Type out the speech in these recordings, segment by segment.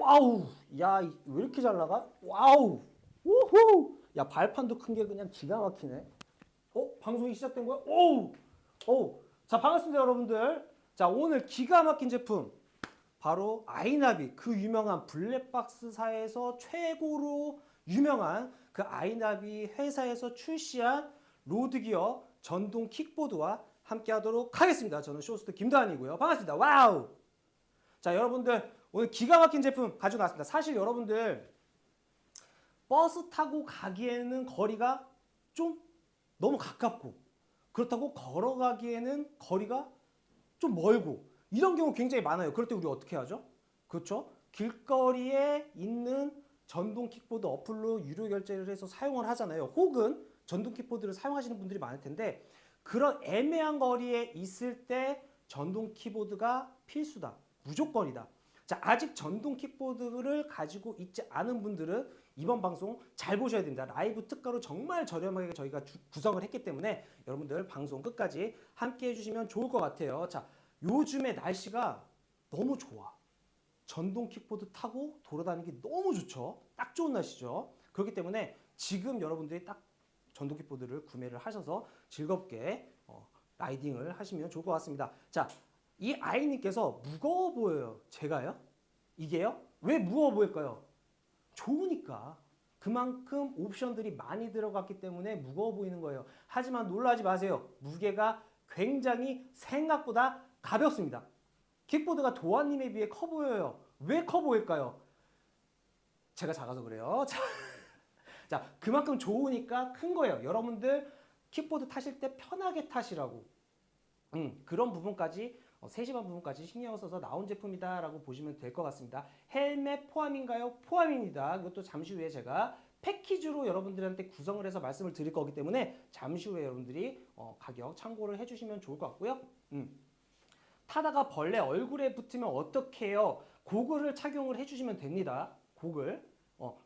와우. 야, 왜 이렇게 잘 나가? 와우. 우후. 야, 발판도 큰 게 그냥 기가 막히네. 방송이 시작된 거야? 오우. 오우. 자, 반갑습니다, 여러분들. 자, 오늘 기가 막힌 제품. 바로 아이나비, 그 유명한 블랙박스사에서 최고로 유명한 그 아이나비 회사에서 출시한 로드기어 전동 킥보드와 함께 하도록 하겠습니다. 저는 쇼호스트 김도환이고요. 반갑습니다. 와우! 자, 여러분들 오늘 기가 막힌 제품 가지고 나왔습니다. 사실 여러분들 버스 타고 가기에는 거리가 좀 너무 가깝고 그렇다고 걸어가기에는 거리가 좀 멀고 이런 경우 굉장히 많아요. 그럴 때 우리 어떻게 하죠? 그렇죠? 길거리에 있는 전동 킥보드 어플로 유료 결제를 해서 사용을 하잖아요. 혹은 전동 킥보드를 사용하시는 분들이 많을 텐데 그런 애매한 거리에 있을 때 전동 킥보드가 필수다. 무조건이다. 자, 아직 전동 킥보드를 가지고 있지 않은 분들은 이번 방송 잘 보셔야 됩니다. 라이브 특가로 정말 저렴하게 저희가 구성을 했기 때문에 여러분들 방송 끝까지 함께 해주시면 좋을 것 같아요. 자, 요즘에 날씨가 너무 좋아. 전동 킥보드 타고 돌아다니기 너무 좋죠. 딱 좋은 날씨죠. 그렇기 때문에 지금 여러분들이 딱 전동 킥보드를 구매를 하셔서 즐겁게 라이딩을 하시면 좋을 것 같습니다. 자, 이 아이님께서 무거워 보여요. 제가요? 이게요? 왜 무거워 보일까요? 좋으니까. 그만큼 옵션들이 많이 들어갔기 때문에 무거워 보이는 거예요. 하지만 놀라지 마세요. 무게가 굉장히 생각보다 가볍습니다. 킥보드가 도안님에 비해 커 보여요. 왜 커 보일까요? 제가 작아서 그래요. 자, 그만큼 좋으니까 큰 거예요. 여러분들 킥보드 타실 때 편하게 타시라고. 그런 부분까지 세심한 부분까지 신경을 써서 나온 제품이다라고 보시면 될 것 같습니다. 헬멧 포함인가요? 포함입니다. 그것도 잠시 후에 제가 패키지로 여러분들한테 구성을 해서 말씀을 드릴 거기 때문에 잠시 후에 여러분들이 가격 참고를 해주시면 좋을 것 같고요. 타다가 벌레 얼굴에 붙으면 어떻게 해요? 고글을 착용을 해주시면 됩니다. 고글.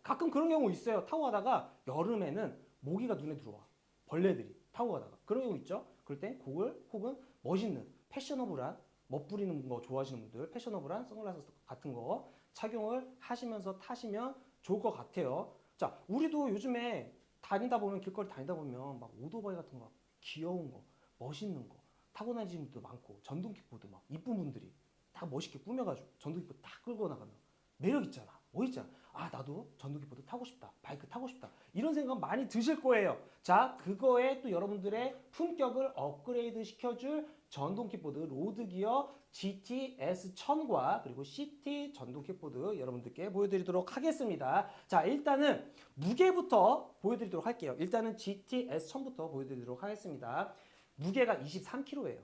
가끔 그런 경우 있어요. 타고 가다가 여름에는 모기가 눈에 들어와. 벌레들이 타고 가다가. 그런 경우 있죠. 그럴 땐 고글 혹은 멋있는 패셔너블한 멋부리는 거 좋아하시는 분들 패셔너블한 선글라스 같은 거 착용을 하시면서 타시면 좋을 것 같아요. 자, 우리도 요즘에 다니다 보면 길거리 다니다 보면 막 오토바이 같은 거 귀여운 거 멋있는 거 타고 다니시는 분도 많고 전동 킥보드 막 이쁜 분들이 다 멋있게 꾸며가지고 전동 킥보드 딱 끌고 나가면 매력 있잖아. 멋있잖아. 아, 나도 전동 킥보드 타고 싶다. 바이크 타고 싶다. 이런 생각 많이 드실 거예요. 자, 그거에 또 여러분들의 품격을 업그레이드 시켜줄 전동 킥보드 로드기어 GT S1000과 그리고 CT 전동 킥보드 여러분들께 보여드리도록 하겠습니다. 자, 일단은 무게부터 보여드리도록 할게요. 일단은 GT S1000부터 보여드리도록 하겠습니다. 무게가 23kg예요.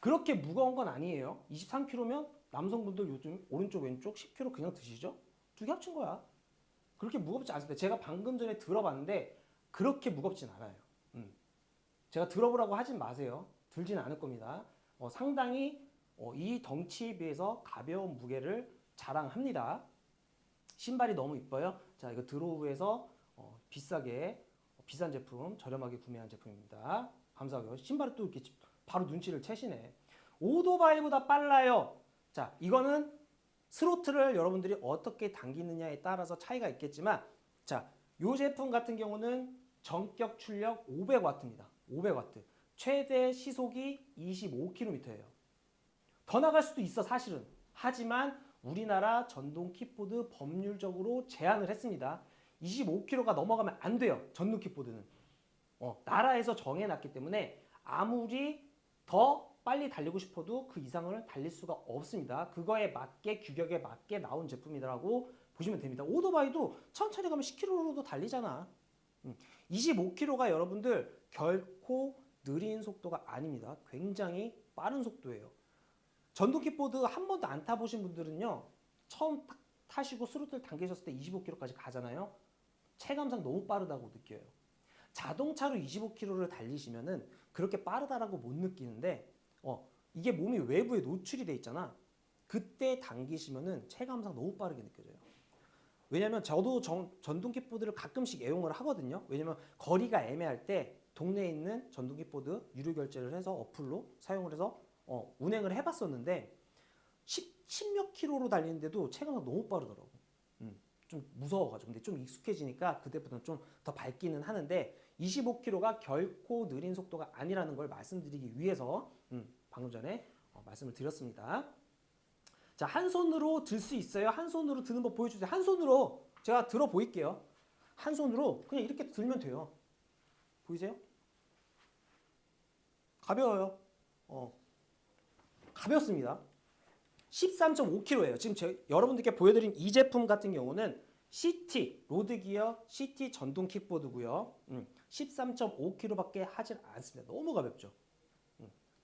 그렇게 무거운 건 아니에요. 23kg면 남성분들 요즘 오른쪽 왼쪽 10kg 그냥 드시죠? 두 개 합친 거야. 그렇게 무겁지 않습니다. 제가 방금 전에 들어봤는데 그렇게 무겁진 않아요. 제가 들어보라고 하진 마세요. 들진 않을 겁니다. 상당히 이 덩치에 비해서 가벼운 무게를 자랑합니다. 신발이 너무 이뻐요. 자, 이거 드로우에서 비싸게 비싼 제품 저렴하게 구매한 제품입니다. 감사하고요. 신발이 또 이렇게 바로 눈치를 채시네. 오토바이보다 빨라요. 자, 이거는 스로틀을 여러분들이 어떻게 당기느냐에 따라서 차이가 있겠지만 자, 이 제품 같은 경우는 전격 출력 500W입니다. 500W. 최대 시속이 25km예요. 더 나갈 수도 있어 사실은. 하지만 우리나라 전동 킥보드 법률적으로 제한을 했습니다. 25km가 넘어가면 안 돼요. 전동 킥보드는. 나라에서 정해놨기 때문에 아무리 더 빨리 달리고 싶어도 그 이상을 달릴 수가 없습니다. 그거에 맞게 규격에 맞게 나온 제품이라고 보시면 됩니다. 오토바이도 천천히 가면 10km로도 달리잖아. 25km가 여러분들 결코 느린 속도가 아닙니다. 굉장히 빠른 속도예요. 전동 킥보드 한 번도 안 타보신 분들은요. 처음 타시고 스로틀 당기셨을 때 25km까지 가잖아요. 체감상 너무 빠르다고 느껴요. 자동차로 25km를 달리시면은 그렇게 빠르다라고 못 느끼는데 이게 몸이 외부에 노출이 돼 있잖아. 그때 당기시면은 체감상 너무 빠르게 느껴져요. 왜냐면 저도 전동 킥보드를 가끔씩 애용을 하거든요. 왜냐면 거리가 애매할 때 동네에 있는 전동 킥보드 유료 결제를 해서 어플로 사용을 해서 운행을 해봤었는데 10몇 킬로로 달리는데도 체감이 너무 빠르더라고. 좀 무서워가지고. 근데 좀 익숙해지니까 그때부터는 좀 더 밟기는 하는데 25km가 결코 느린 속도가 아니라는 걸 말씀드리기 위해서 방금 전에 말씀을 드렸습니다. 자, 한 손으로 들 수 있어요? 한 손으로 드는 법 보여주세요. 한 손으로 제가 들어 보일게요. 한 손으로 그냥 이렇게 들면 돼요. 보이세요? 가벼워요. 가볍습니다. 13.5kg예요. 지금 여러분들께 보여드린 이 제품 같은 경우는 CT, 로드기어 CT 전동 킥보드고요. 13.5kg밖에 하질 않습니다. 너무 가볍죠.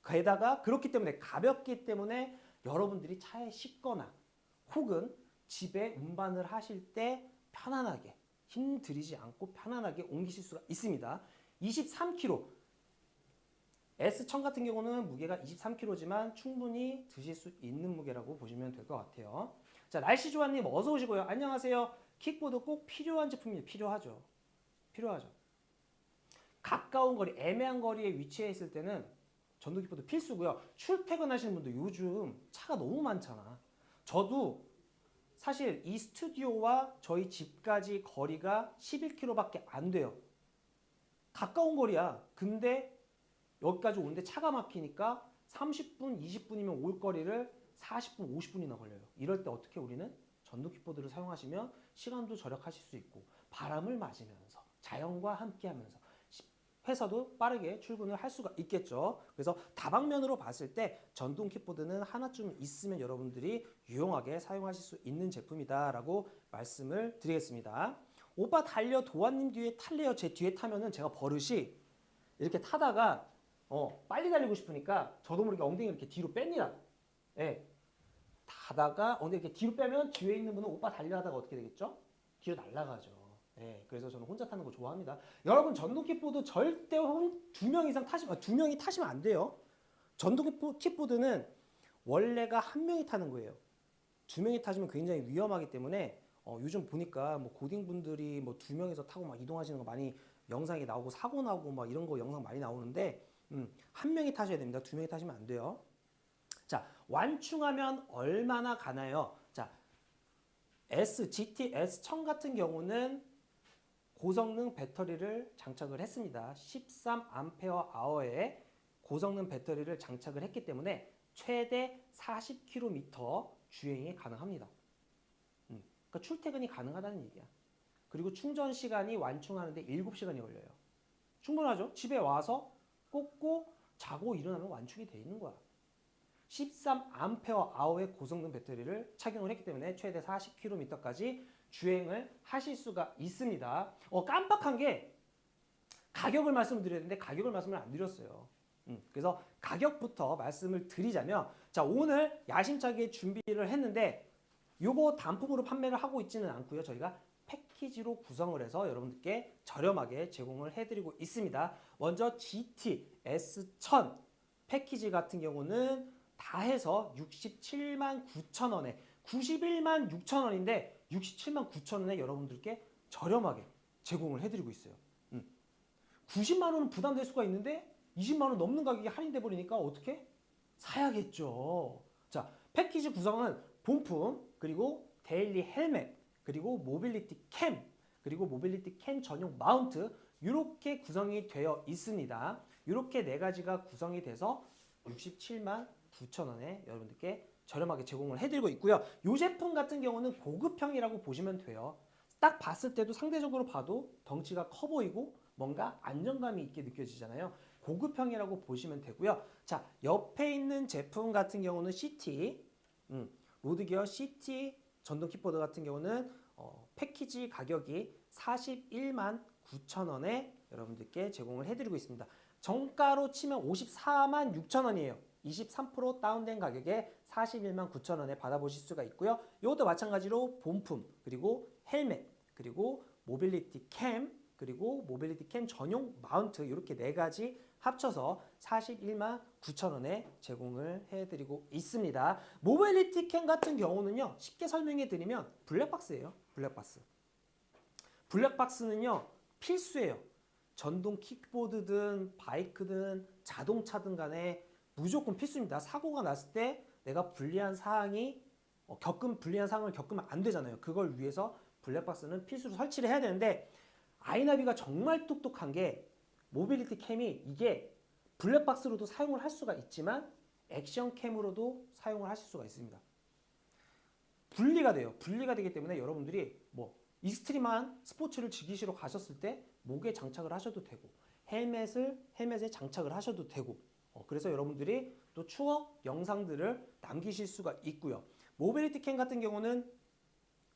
게다가 그렇기 때문에 가볍기 때문에 여러분들이 차에 싣거나 혹은 집에 운반을 하실 때 편안하게 힘들이지 않고 편안하게 옮기실 수가 있습니다. 23kg S1000 같은 경우는 무게가 23kg지만 충분히 드실 수 있는 무게라고 보시면 될 것 같아요. 자, 날씨 좋아님 어서 오시고요. 안녕하세요. 킥보드 꼭 필요한 제품이 필요하죠. 필요하죠. 가까운 거리, 애매한 거리에 위치해 있을 때는 전동 킥보드 필수고요. 출퇴근하시는 분들 요즘 차가 너무 많잖아. 저도 사실 이 스튜디오와 저희 집까지 거리가 11km밖에 안 돼요. 가까운 거리야. 근데 여기까지 오는데 차가 막히니까 30분, 20분이면 올 거리를 40분, 50분이나 걸려요. 이럴 때 어떻게 우리는 전동 킥보드를 사용하시면 시간도 절약하실 수 있고 바람을 맞으면서 자연과 함께 하면서 회사도 빠르게 출근을 할 수가 있겠죠. 그래서 다방면으로 봤을 때 전동 킥보드는 하나쯤 있으면 여러분들이 유용하게 사용하실 수 있는 제품이다라고 말씀을 드리겠습니다. 오빠 달려 도안님 뒤에 탈래요? 제 뒤에 타면은 제가 버릇이 이렇게 타다가 빨리 달리고 싶으니까 저도 모르게 엉덩이 이렇게 뒤로 뺍니다. 예. 타다가 엉덩이 이렇게 뒤로 빼면 뒤에 있는 분은 오빠 달려하다가 어떻게 되겠죠? 뒤로 날아가죠. 예. 그래서 저는 혼자 타는 거 좋아합니다. 여러분 전동 킥보드 절대 두 명 이상 타시면 두 명이 타시면 안 돼요. 전동 킥보드는 원래가 한 명이 타는 거예요. 두 명이 타시면 굉장히 위험하기 때문에 요즘 보니까 뭐 고딩 분들이 뭐 두 명이서 타고 막 이동하시는 거 많이 영상이 나오고 사고 나고 막 이런 거 영상 많이 나오는데 한 명이 타셔야 됩니다. 두 명이 타시면 안 돼요. 자, 완충하면 얼마나 가나요? 자, GT S1000 같은 경우는 고성능 배터리를 장착을 했습니다. 13Ah의 고성능 배터리를 장착을 했기 때문에 최대 40km 주행이 가능합니다. 그러니까 출퇴근이 가능하다는 얘기야. 그리고 충전 시간이 완충하는데 7시간이 걸려요. 충분하죠? 집에 와서 꽂고 자고 일어나면 완충이 돼 있는 거야. 13Ah의 고성능 배터리를 착용을 했기 때문에 최대 40km까지 주행을 하실 수가 있습니다. 깜빡한 게 가격을 말씀을 드려야 되는데 가격을 말씀을 안 드렸어요. 그래서 가격부터 말씀을 드리자면 자, 오늘 야심차게 준비를 했는데 요거 단품으로 판매를 하고 있지는 않고요. 저희가 패키지로 구성을 해서 여러분들께 저렴하게 제공을 해드리고 있습니다. 먼저 GT S1000 패키지 같은 경우는 다 해서 67만 9천 원에 91만 6천 원인데 67만 9천 원에 여러분들께 저렴하게 제공을 해드리고 있어요. 90만 원은 부담될 수가 있는데 20만 원 넘는 가격이 할인돼 버리니까 어떻게? 사야겠죠. 자, 패키지 구성은 본품, 그리고 데일리 헬멧, 그리고 모빌리티 캠, 그리고 모빌리티 캠 전용 마운트 이렇게 구성이 되어 있습니다. 이렇게 네 가지가 구성이 돼서 67만 9천 원에 여러분들께 저렴하게 제공을 해드리고 있고요. 이 제품 같은 경우는 고급형이라고 보시면 돼요. 딱 봤을 때도 상대적으로 봐도 덩치가 커 보이고 뭔가 안정감이 있게 느껴지잖아요. 고급형이라고 보시면 되고요. 자, 옆에 있는 제품 같은 경우는 CT, 로드기어 CT 전동 킥보드 같은 경우는 패키지 가격이 41만 9천 원에 여러분들께 제공을 해드리고 있습니다. 정가로 치면 54만 6천 원이에요. 23% 다운된 가격에 41만 9천 원에 받아보실 수가 있고요. 이것도 마찬가지로 본품, 그리고 헬멧, 그리고 모빌리티 캠, 그리고 모빌리티 캠 전용 마운트 이렇게 네 가지 합쳐서 41만 9천 원에 제공을 해드리고 있습니다. 모빌리티 캠 같은 경우는요. 쉽게 설명해 드리면 블랙박스예요. 블랙박스. 블랙박스는요. 필수예요. 전동 킥보드든 바이크든 자동차든 간에 무조건 필수입니다. 사고가 났을 때 내가 불리한 사항이 겪은 불리한 상황을 겪으면 안 되잖아요. 그걸 위해서 블랙박스는 필수로 설치를 해야 되는데 아이나비가 정말 똑똑한 게 모빌리티 캠이 이게 블랙박스로도 사용을 할 수가 있지만 액션 캠으로도 사용을 하실 수가 있습니다. 분리가 돼요. 분리가 되기 때문에 여러분들이 뭐 익스트림한 스포츠를 즐기시러 가셨을 때 목에 장착을 하셔도 되고 헬멧에 장착을 하셔도 되고 그래서 여러분들이 또 추억 영상들을 남기실 수가 있고요. 모빌리티 캠 같은 경우는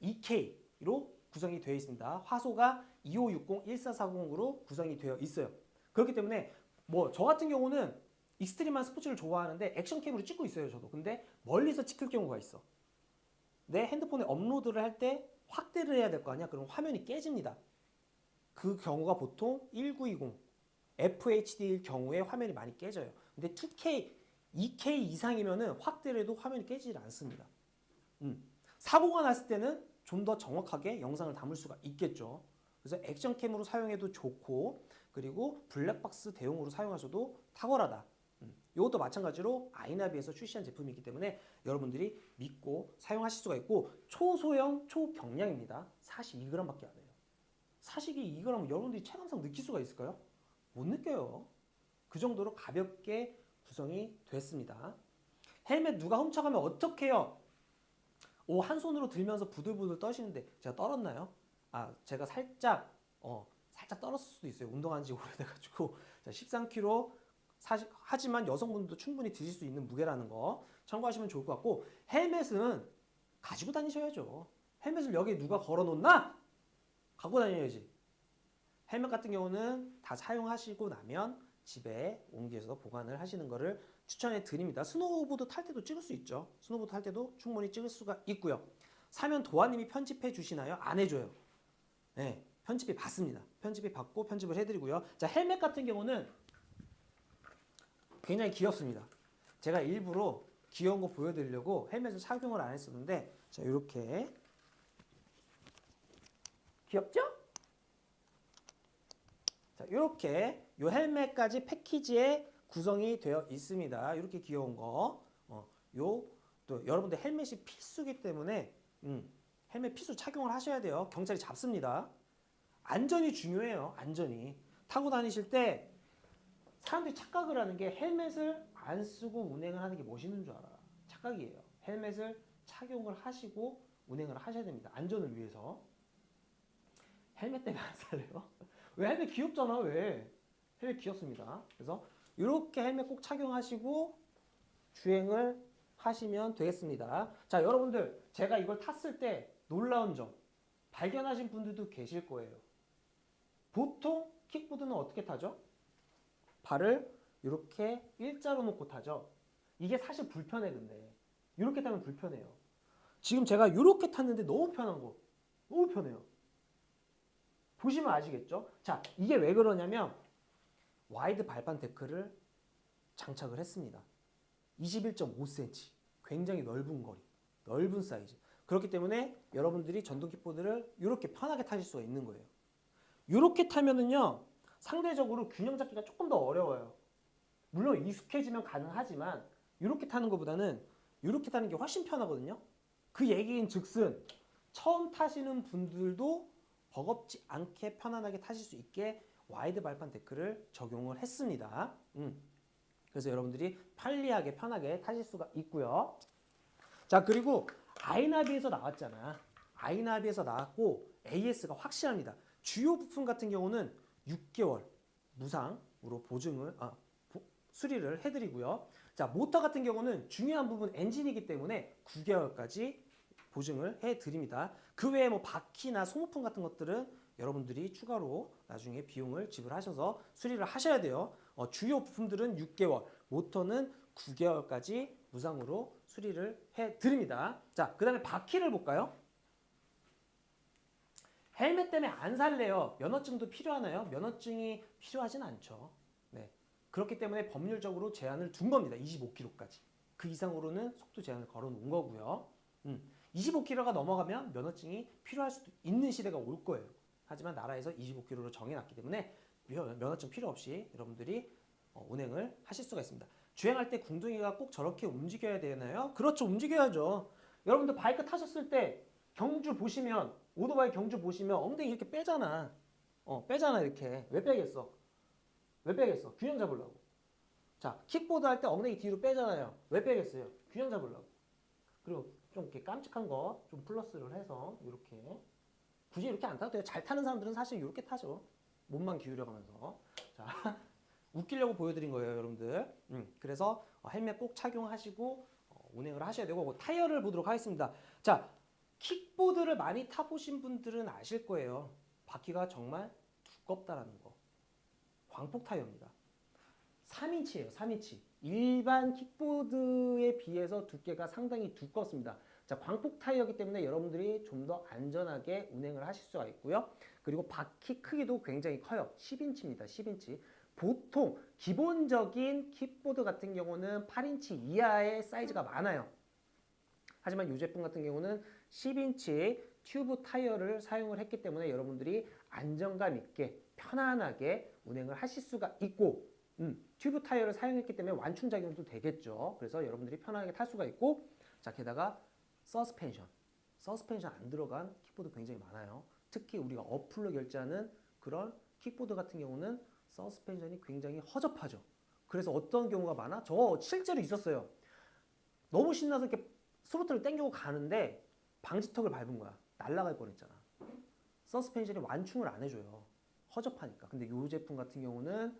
2K로 구성이 되어 있습니다. 화소가 2560-1440으로 구성이 되어 있어요. 그렇기 때문에 뭐 저 같은 경우는 익스트림한 스포츠를 좋아하는데 액션캠으로 찍고 있어요. 저도. 근데 멀리서 찍힐 경우가 있어. 내 핸드폰에 업로드를 할 때 확대를 해야 될 거 아니야? 그럼 화면이 깨집니다. 그 경우가 보통 1920 FHD일 경우에 화면이 많이 깨져요. 근데 2K, 2K 이상이면은 확대를 해도 화면이 깨지질 않습니다. 사고가 났을 때는 좀 더 정확하게 영상을 담을 수가 있겠죠. 그래서 액션캠으로 사용해도 좋고 그리고 블랙박스 대용으로 사용하셔도 탁월하다. 이것도 마찬가지로 아이나비에서 출시한 제품이기 때문에 여러분들이 믿고 사용하실 수가 있고 초소형, 초경량입니다. 42g밖에 안 해요. 42g 여러분들이 체감상 느낄 수가 있을까요? 못 느껴요. 그 정도로 가볍게 구성이 됐습니다. 헬멧 누가 훔쳐가면 어떡해요? 한 손으로 들면서 부들부들 떠시는데 제가 떨었나요? 제가 살짝 떨었을 수도 있어요. 운동한 지 오래돼가지고 13kg 하지만 여성분들도 충분히 드실 수 있는 무게라는 거 참고하시면 좋을 것 같고 헬멧은 가지고 다니셔야죠. 헬멧을 여기 누가 걸어놓나? 갖고 다녀야지. 헬멧 같은 경우는 다 사용하시고 나면 집에 옮겨서 보관을 하시는 것을 추천해 드립니다. 스노우보드 탈 때도 찍을 수 있죠. 스노우보드 탈 때도 충분히 찍을 수가 있고요. 사면 도아님이 편집해 주시나요? 안 해줘요. 네, 편집이 받습니다. 편집이 받고 편집을 해드리고요. 자, 헬멧 같은 경우는 굉장히 귀엽습니다. 제가 일부러 귀여운 거 보여드리려고 헬멧을 착용을 안 했었는데 자, 이렇게 귀엽죠? 자, 이렇게 이 헬멧까지 패키지에 구성이 되어 있습니다. 이렇게 귀여운 거. 또 여러분들 헬멧이 필수기 때문에 헬멧 필수 착용을 하셔야 돼요. 경찰이 잡습니다. 안전이 중요해요. 안전이. 타고 다니실 때 사람들이 착각을 하는 게 헬멧을 안 쓰고 운행을 하는 게 멋있는 줄 알아. 착각이에요. 헬멧을 착용을 하시고 운행을 하셔야 됩니다. 안전을 위해서. 헬멧 때문에 안 살래요? 왜 헬멧 귀엽잖아. 왜? 헬멧 귀엽습니다. 그래서 이렇게 헬멧 꼭 착용하시고 주행을 하시면 되겠습니다. 자, 여러분들 제가 이걸 탔을 때 놀라운 점 발견하신 분들도 계실 거예요. 보통 킥보드는 어떻게 타죠? 발을 이렇게 일자로 놓고 타죠. 이게 사실 불편해. 근데 이렇게 타면 불편해요. 지금 제가 이렇게 탔는데 너무 편한 거. 너무 편해요. 보시면 아시겠죠? 자, 이게 왜 그러냐면 와이드 발판 데크를 장착을 했습니다. 21.5cm. 굉장히 넓은 거리. 넓은 사이즈. 그렇기 때문에 여러분들이 전동 킥보드를 이렇게 편하게 타실 수가 있는 거예요. 이렇게 타면은요. 상대적으로 균형 잡기가 조금 더 어려워요. 물론 익숙해지면 가능하지만 이렇게 타는 것보다는 이렇게 타는 게 훨씬 편하거든요. 그 얘기인 즉슨 처음 타시는 분들도 버겁지 않게 편안하게 타실 수 있게 와이드 발판 데크를 적용을 했습니다. 그래서 여러분들이 편리하게 편하게 타실 수가 있고요. 자, 그리고 아이나비에서 나왔잖아. 아이나비에서 나왔고 AS가 확실합니다. 주요 부품 같은 경우는 6개월 무상으로 수리를 해드리고요. 자, 모터 같은 경우는 중요한 부분 엔진이기 때문에 9개월까지 보증을 해드립니다. 그 외에 뭐 바퀴나 소모품 같은 것들은 여러분들이 추가로 나중에 비용을 지불하셔서 수리를 하셔야 돼요. 주요 부품들은 6개월, 모터는 9개월까지 무상으로 수리를 해드립니다. 자, 그 다음에 바퀴를 볼까요? 헬멧 때문에 안 살래요. 면허증도 필요하나요? 면허증이 필요하진 않죠. 네. 그렇기 때문에 법률적으로 제한을 둔 겁니다. 25km까지. 그 이상으로는 속도 제한을 걸어 놓은 거고요. 25km가 넘어가면 면허증이 필요할 수도 있는 시대가 올 거예요. 하지만 나라에서 25km로 정해놨기 때문에 면허증 필요 없이 여러분들이 운행을 하실 수가 있습니다. 주행할 때 궁둥이가 꼭 저렇게 움직여야 되나요? 그렇죠. 움직여야죠. 여러분들 바이크 타셨을 때 경주 보시면 오토바이 경주 보시면 엉덩이 이렇게 빼잖아. 빼잖아 이렇게. 왜 빼겠어? 왜 빼겠어? 균형 잡으려고. 자, 킥보드 할 때 엉덩이 뒤로 빼잖아요. 왜 빼겠어요? 균형 잡으려고. 그리고 좀 이렇게 깜찍한 거 좀 플러스를 해서 이렇게. 굳이 이렇게 안 타도 돼요. 잘 타는 사람들은 사실 이렇게 타죠. 몸만 기울여가면서. 자, 웃기려고 보여드린 거예요, 여러분들. 그래서 헬멧 꼭 착용하시고 운행을 하셔야 되고 타이어를 보도록 하겠습니다. 자, 킥보드를 많이 타보신 분들은 아실 거예요. 바퀴가 정말 두껍다라는 거. 광폭 타이어입니다. 3인치예요, 3인치. 일반 킥보드에 비해서 두께가 상당히 두껍습니다. 자, 광폭 타이어이기 때문에 여러분들이 좀 더 안전하게 운행을 하실 수가 있고요. 그리고 바퀴 크기도 굉장히 커요. 10인치입니다, 10인치. 보통 기본적인 킥보드 같은 경우는 8인치 이하의 사이즈가 많아요. 하지만 이 제품 같은 경우는 10인치 튜브 타이어를 사용을 했기 때문에 여러분들이 안정감 있게 편안하게 운행을 하실 수가 있고 튜브 타이어를 사용했기 때문에 완충작용도 되겠죠. 그래서 여러분들이 편하게 탈 수가 있고 자, 게다가 서스펜션 안 들어간 킥보드 굉장히 많아요. 특히 우리가 어플로 결제하는 그런 킥보드 같은 경우는 서스펜션이 굉장히 허접하죠. 그래서 어떤 경우가 많아? 저 실제로 있었어요. 너무 신나서 이렇게 스로틀을 당기고 가는데 방지턱을 밟은 거야. 날아갈 뻔했잖아. 서스펜션이 완충을 안 해줘요. 허접하니까. 근데 이 제품 같은 경우는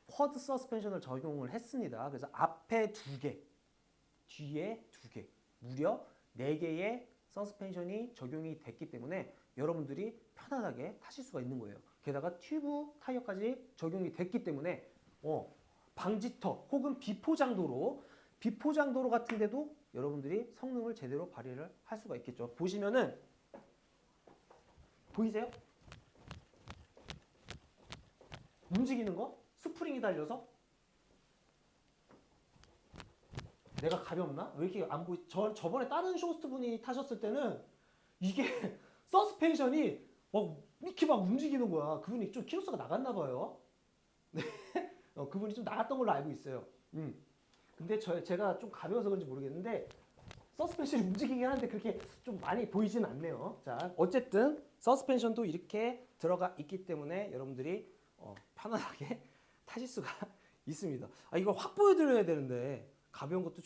쿼드 서스펜션을 적용을 했습니다. 그래서 앞에 2개, 뒤에 2개, 무려 4개의 서스펜션이 적용이 됐기 때문에 여러분들이 편안하게 타실 수가 있는 거예요. 게다가 튜브 타이어까지 적용이 됐기 때문에 방지턱 혹은 비포장도로 같은 데도 여러분들이 성능을 제대로 발휘를 할 수가 있겠죠. 보시면은 보이세요? 움직이는 거? 스프링이 달려서? 내가 가볍나? 왜 이렇게 안 보이? 저번에 다른 쇼호스트 분이 타셨을 때는 이게 서스펜션이 막 이렇게 막 움직이는 거야. 그분이 좀 키로수가 나갔나 봐요. 네. 그분이 좀 나갔던 걸로 알고 있어요. 근데 제가 좀 가벼워서 그런지 모르겠는데 서스펜션이 움직이긴 하는데 그렇게 좀 많이 보이지는 않네요. 자, 어쨌든 서스펜션도 이렇게 들어가 있기 때문에 여러분들이 편안하게 타실 수가 있습니다. 이걸 확 보여드려야 되는데 가벼운 것도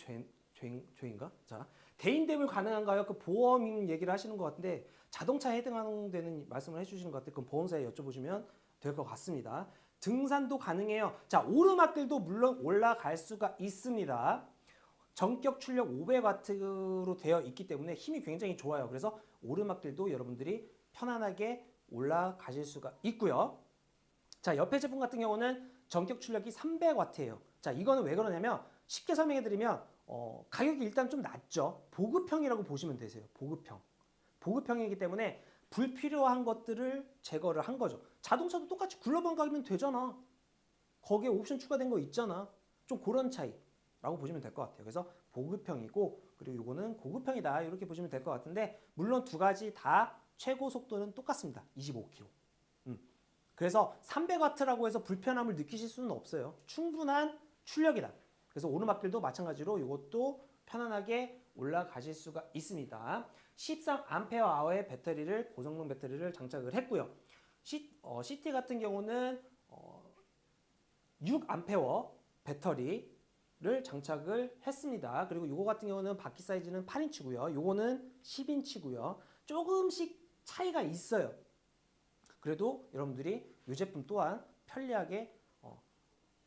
죄인가? 자, 대인 대물 가능한가요? 그 보험 얘기를 하시는 것 같은데 자동차에 해당하는 말씀을 해주시는 것 같아요. 그럼 보험사에 여쭤보시면 될 것 같습니다. 등산도 가능해요. 자, 오르막길도 물론 올라갈 수가 있습니다. 전격 출력 500W로 되어 있기 때문에 힘이 굉장히 좋아요. 그래서 오르막길도 여러분들이 편안하게 올라가실 수가 있고요. 자, 옆에 제품 같은 경우는 전격 출력이 300W예요. 자, 이거는 왜 그러냐면 쉽게 설명해 드리면 가격이 일단 좀 낮죠. 보급형이라고 보시면 되세요. 보급형이기 때문에 불필요한 것들을 제거를 한 거죠. 자동차도 똑같이 굴러방 가면 되잖아. 거기에 옵션 추가된 거 있잖아. 좀 그런 차이라고 보시면 될 것 같아요. 그래서 보급형이고 그리고 이거는 고급형이다 이렇게 보시면 될 것 같은데 물론 두 가지 다 최고 속도는 똑같습니다. 25km. 그래서 300W라고 해서 불편함을 느끼실 수는 없어요. 충분한 출력이다. 그래서 오르막길도 마찬가지로 이것도 편안하게 올라가실 수가 있습니다. 13Ah의 배터리를 고성능 배터리를 장착을 했고요. CT 같은 경우는 6A 배터리를 장착을 했습니다. 그리고 이거 같은 경우는 바퀴 사이즈는 8인치고요. 이거는 10인치고요. 조금씩 차이가 있어요. 그래도 여러분들이 이 제품 또한 편리하게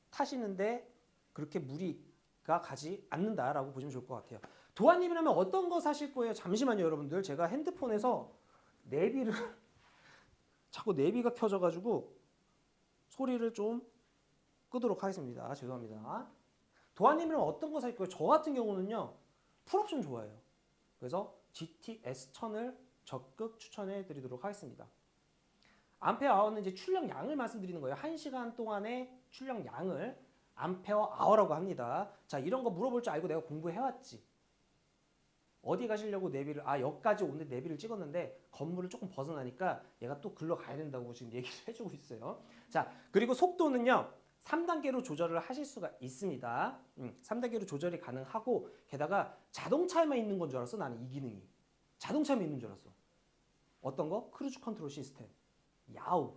타시는데 그렇게 무리가 가지 않는다라고 보시면 좋을 것 같아요. 도안님이라면 어떤 거 사실 거예요? 잠시만요, 여러분들. 제가 핸드폰에서 내비를 자꾸 내비가 켜져가지고 소리를 좀 끄도록 하겠습니다. 죄송합니다. 도안님이라면 어떤 거 사실 거예요? 저 같은 경우는요, 풀옵션 좋아해요. 그래서 GT S1000을 적극 추천해 드리도록 하겠습니다. 암페어아워는 이제 출력량을 말씀드리는 거예요. 1시간 동안의 출력량을 암페어아워라고 합니다. 자, 이런 거 물어볼 줄 알고 내가 공부해왔지. 어디 가시려고 내비를 여기까지 오늘 내비를 찍었는데 건물을 조금 벗어나니까 얘가 또 글러 가야 된다고 지금 얘기를 해주고 있어요. 자, 그리고 속도는요. 3단계로 조절을 하실 수가 있습니다. 3단계로 조절이 가능하고 게다가 자동차에만 있는 건 줄 알았어. 나는 이 기능이. 자동차에만 있는 줄 알았어. 어떤 거? 크루즈 컨트롤 시스템. 야우.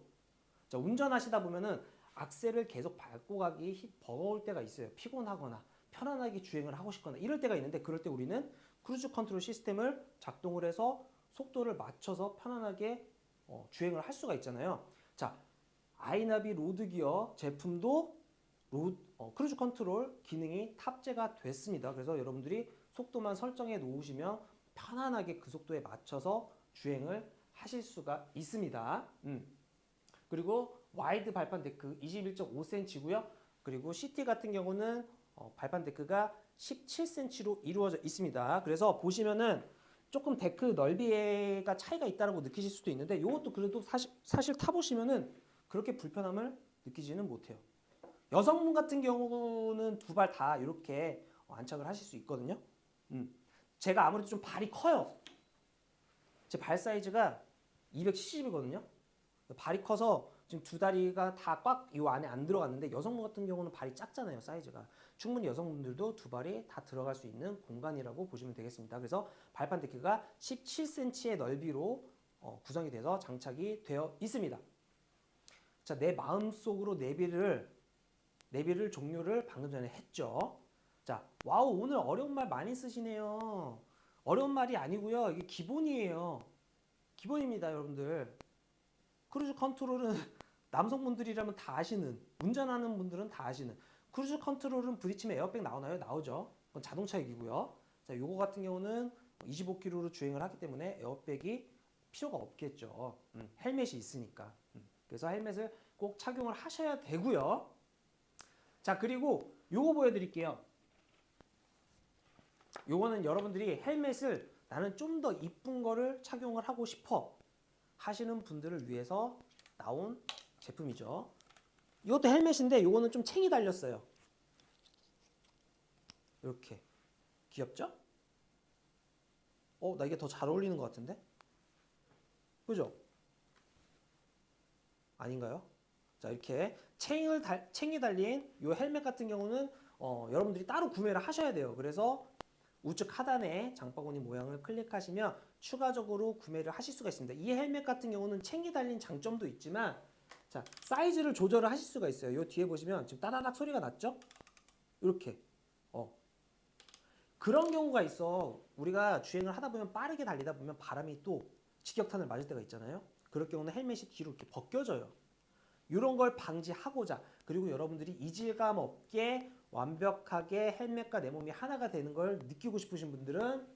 자, 운전하시다 보면은 악셀을 계속 밟고 가기 버거울 때가 있어요. 피곤하거나 편안하게 주행을 하고 싶거나 이럴 때가 있는데 그럴 때 우리는 크루즈 컨트롤 시스템을 작동을 해서 속도를 맞춰서 편안하게 주행을 할 수가 있잖아요. 자, 아이나비 로드기어 제품도 크루즈 컨트롤 기능이 탑재가 됐습니다. 그래서 여러분들이 속도만 설정해 놓으시면 편안하게 그 속도에 맞춰서 주행을 하실 수가 있습니다. 그리고 와이드 발판 데크 21.5cm고요. 그리고 CT 같은 경우는 발판 데크가 17cm로 이루어져 있습니다. 그래서 보시면은 조금 데크 넓이가 차이가 있다고 느끼실 수도 있는데 이것도 그래도 사실 타보시면은 그렇게 불편함을 느끼지는 못해요. 여성분 같은 경우는 두 발 다 이렇게 안착을 하실 수 있거든요. 제가 아무래도 좀 발이 커요. 제 발 사이즈가 270이거든요. 발이 커서 지금 두 다리가 다 꽉 이 안에 안 들어갔는데 여성분 같은 경우는 발이 작잖아요. 사이즈가. 충분히 여성분들도 두 발이 다 들어갈 수 있는 공간이라고 보시면 되겠습니다. 그래서 발판 데크가 17cm의 넓이로 구성이 돼서 장착이 되어 있습니다. 자, 내 마음속으로 내비를 종료를 방금 전에 했죠. 자, 와우, 오늘 어려운 말 많이 쓰시네요. 어려운 말이 아니고요. 이게 기본이에요. 기본입니다, 여러분들. 크루즈 컨트롤은 남성분들이라면 다 아시는, 운전하는 분들은 다 아시는. 크루즈 컨트롤은 부딪히면 에어백 나오나요? 나오죠. 그건 자동차 얘기고요. 자, 요거 같은 경우는 25km로 주행을 하기 때문에 에어백이 필요가 없겠죠. 헬멧이 있으니까. 그래서 헬멧을 꼭 착용을 하셔야 되고요. 자, 그리고 요거 보여드릴게요. 요거는 여러분들이 헬멧을 나는 좀 더 이쁜 거를 착용을 하고 싶어 하시는 분들을 위해서 나온 제품이죠. 이것도 헬멧인데 요거는 좀 챙이 달렸어요. 이렇게 귀엽죠? 나 이게 더 잘 어울리는 것 같은데? 그죠? 아닌가요? 자, 이렇게 챙이 달린 이 헬멧 같은 경우는 여러분들이 따로 구매를 하셔야 돼요. 그래서 우측 하단에 장바구니 모양을 클릭하시면 추가적으로 구매를 하실 수가 있습니다. 이 헬멧 같은 경우는 챙이 달린 장점도 있지만 자, 사이즈를 조절을 하실 수가 있어요. 이 뒤에 보시면 지금 따다닥 소리가 났죠? 이렇게 그런 경우가 있어. 우리가 주행을 하다 보면 빠르게 달리다 보면 바람이 또 직격탄을 맞을 때가 있잖아요. 그럴 경우는 헬멧이 뒤로 이렇게 벗겨져요. 이런 걸 방지하고자 그리고 여러분들이 이질감 없게 완벽하게 헬멧과 내 몸이 하나가 되는 걸 느끼고 싶으신 분들은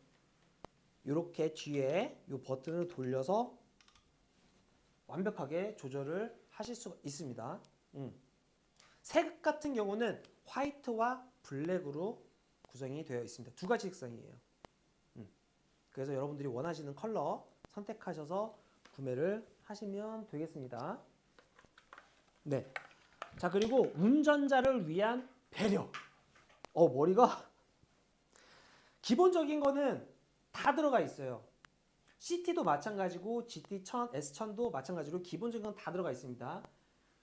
이렇게 뒤에 이 버튼을 돌려서 완벽하게 조절을 하실 수가 있습니다. 색 같은 경우는 화이트와 블랙으로 구성이 되어 있습니다. 두 가지 색상이에요. 그래서 여러분들이 원하시는 컬러 선택하셔서 구매를 하시면 되겠습니다. 네. 자, 그리고 운전자를 위한 배려. 머리가 기본적인 거는 다 들어가 있어요. CT도 마찬가지고 GT1000, S1000도 마찬가지로 기본적인 건 다 들어가 있습니다.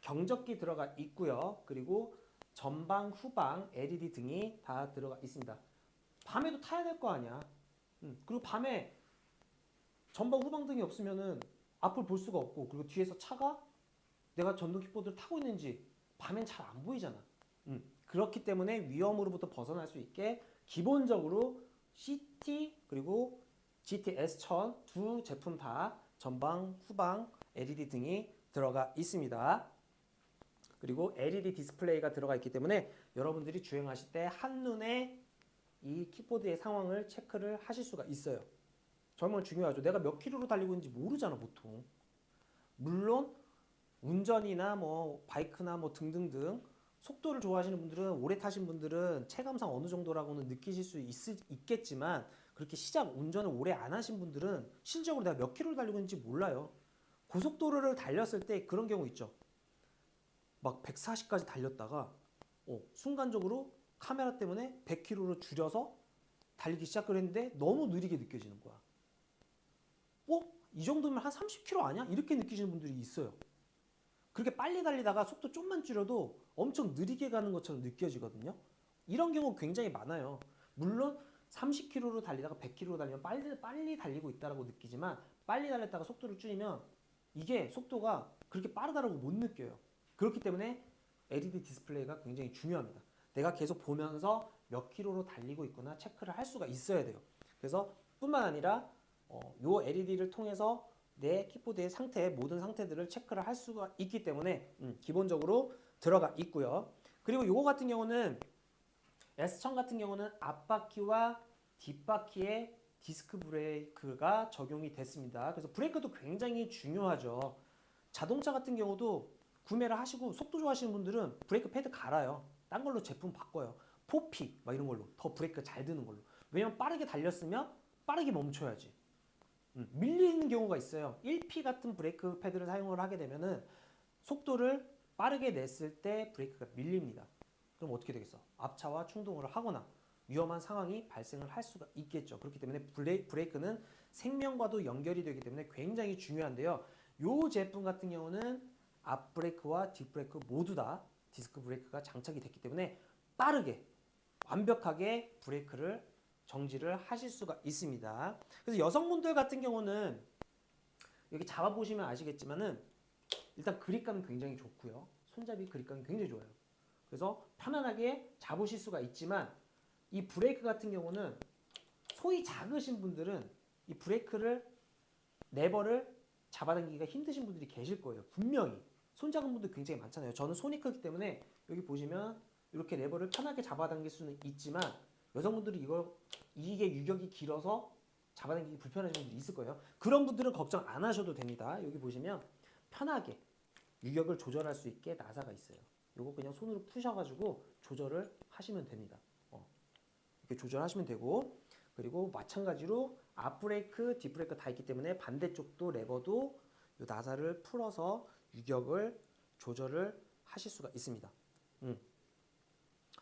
경적기 들어가 있고요. 그리고 전방, 후방, LED 등이 다 들어가 있습니다. 밤에도 타야 될 거 아니야. 그리고 밤에 전방, 후방 등이 없으면은 앞을 볼 수가 없고 그리고 뒤에서 차가 내가 전동 킥보드를 타고 있는지 밤엔 잘 안 보이잖아. 그렇기 때문에 위험으로부터 벗어날 수 있게 기본적으로 CT 그리고 GT-S1000 두 제품 다 전방, 후방 LED 등이 들어가 있습니다. 그리고 LED 디스플레이가 들어가 있기 때문에 여러분들이 주행하실 때 한눈에 이 킥보드의 상황을 체크를 하실 수가 있어요. 정말 중요하죠. 내가 몇 킬로로 달리고 있는지 모르잖아, 보통. 물론 운전이나 뭐 바이크나 뭐 등등등 속도를 좋아하시는 분들은 오래 타신 분들은 체감상 어느 정도라고는 느끼실 수 있겠지만 그렇게 운전을 오래 안 하신 분들은 실질적으로 내가 몇 킬로를 달리고 있는지 몰라요. 고속도로를 달렸을 때 그런 경우 있죠. 막 140까지 달렸다가 순간적으로 카메라 때문에 100km로 줄여서 달리기 시작을 했는데 너무 느리게 느껴지는 거야. 이 정도면 한 30km 아니야? 이렇게 느끼시는 분들이 있어요. 그렇게 빨리 달리다가 속도 좀만 줄여도 엄청 느리게 가는 것처럼 느껴지거든요. 이런 경우 굉장히 많아요. 물론 30km로 달리다가 100km로 달리면 빨리 달리고 있다고 느끼지만 빨리 달렸다가 속도를 줄이면 이게 속도가 그렇게 빠르다고 못 느껴요. 그렇기 때문에 LED 디스플레이가 굉장히 중요합니다. 내가 계속 보면서 몇 킬로로 달리고 있구나 체크를 할 수가 있어야 돼요. 그래서 뿐만 아니라 요 LED를 통해서 내 킥보드의 상태, 모든 상태들을 체크를 할 수가 있기 때문에 기본적으로 들어가 있고요. 그리고 요거 같은 경우는 S1000 같은 경우는 앞바퀴와 뒷바퀴에 디스크 브레이크가 적용이 됐습니다. 그래서 브레이크도 굉장히 중요하죠. 자동차 같은 경우도 구매를 하시고 속도 좋아하시는 분들은 브레이크 패드 갈아요. 딴 걸로 제품 바꿔요. 4P 막 이런 걸로 더 브레이크 잘 드는 걸로. 왜냐면 빠르게 달렸으면 빠르게 멈춰야지. 밀리는 경우가 있어요. 1P 같은 브레이크 패드를 사용을 하게 되면은 속도를 빠르게 냈을 때 브레이크가 밀립니다. 그럼 어떻게 되겠어? 앞차와 충동을 하거나 위험한 상황이 발생을 할 수가 있겠죠. 그렇기 때문에 브레이크는 생명과도 연결이 되기 때문에 굉장히 중요한데요. 이 제품 같은 경우는 앞 브레이크와 뒷 브레이크 모두 다 디스크 브레이크가 장착이 됐기 때문에 빠르게 완벽하게 브레이크를 정지를 하실 수가 있습니다. 그래서 여성분들 같은 경우는 여기 잡아보시면 아시겠지만은 일단 그립감이 굉장히 좋고요. 손잡이 그립감이 굉장히 좋아요. 그래서 편안하게 잡으실 수가 있지만 이 브레이크 같은 경우는 손이 작으신 분들은 이 브레이크를 레버를 잡아당기기가 힘드신 분들이 계실 거예요. 분명히. 손 작은 분들 굉장히 많잖아요. 저는 손이 크기 때문에 여기 보시면 이렇게 레버를 편하게 잡아당길 수는 있지만 여성분들이 이게 유격이 길어서 잡아당기기 불편하신 분들이 있을 거예요. 그런 분들은 걱정 안 하셔도 됩니다. 여기 보시면 편하게 유격을 조절할 수 있게 나사가 있어요. 요거 그냥 손으로 푸셔가지고 조절을 하시면 됩니다. 이렇게 조절하시면 되고, 그리고 마찬가지로 앞브레이크, 뒷브레이크 다 있기 때문에 반대쪽도 레버도 요 나사를 풀어서 유격을 조절을 하실 수가 있습니다.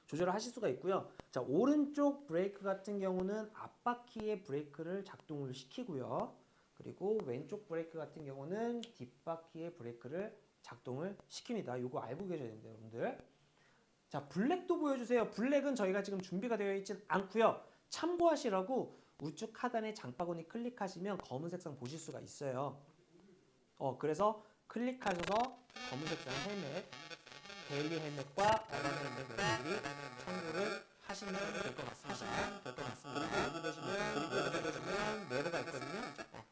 조절을 하실 수가 있고요. 자, 오른쪽 브레이크 같은 경우는 앞바퀴의 브레이크를 작동을 시키고요. 그리고 왼쪽 브레이크 같은 경우는 뒷바퀴의 브레이크를 작동을 시킵니다. 요거 알고 계셔야 됩니다, 여러분들. 자, 블랙도 보여주세요. 블랙은 저희가 지금 준비가 되어 있진 않고요. 참고하시라고 우측 하단에 장바구니 클릭하시면 검은 색상 보실 수가 있어요. 그래서 클릭하셔서 검은 색상 헬멧, 데일리 헬멧과 어반 헬멧 여러분들이 참고를 하시면 될 것 같습니다. 여기 보시면 레버가 있거든요.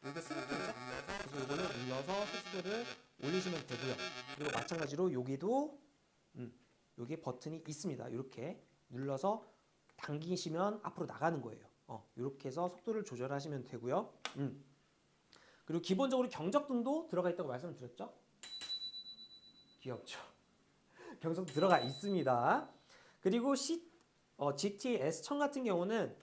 이게 스위치죠. 그래서 이거를 눌러서 속도를 올리시면 되고요. 그리고 마찬가지로 여기도 여기 버튼이 있습니다. 이렇게 눌러서 당기시면 앞으로 나가는 거예요. 이렇게 해서 속도를 조절하시면 되고요. 그리고 기본적으로 경적등도 들어가 있다고 말씀을 드렸죠? 귀엽죠? 경적등 들어가 있습니다. 그리고 GT S1000 같은 경우는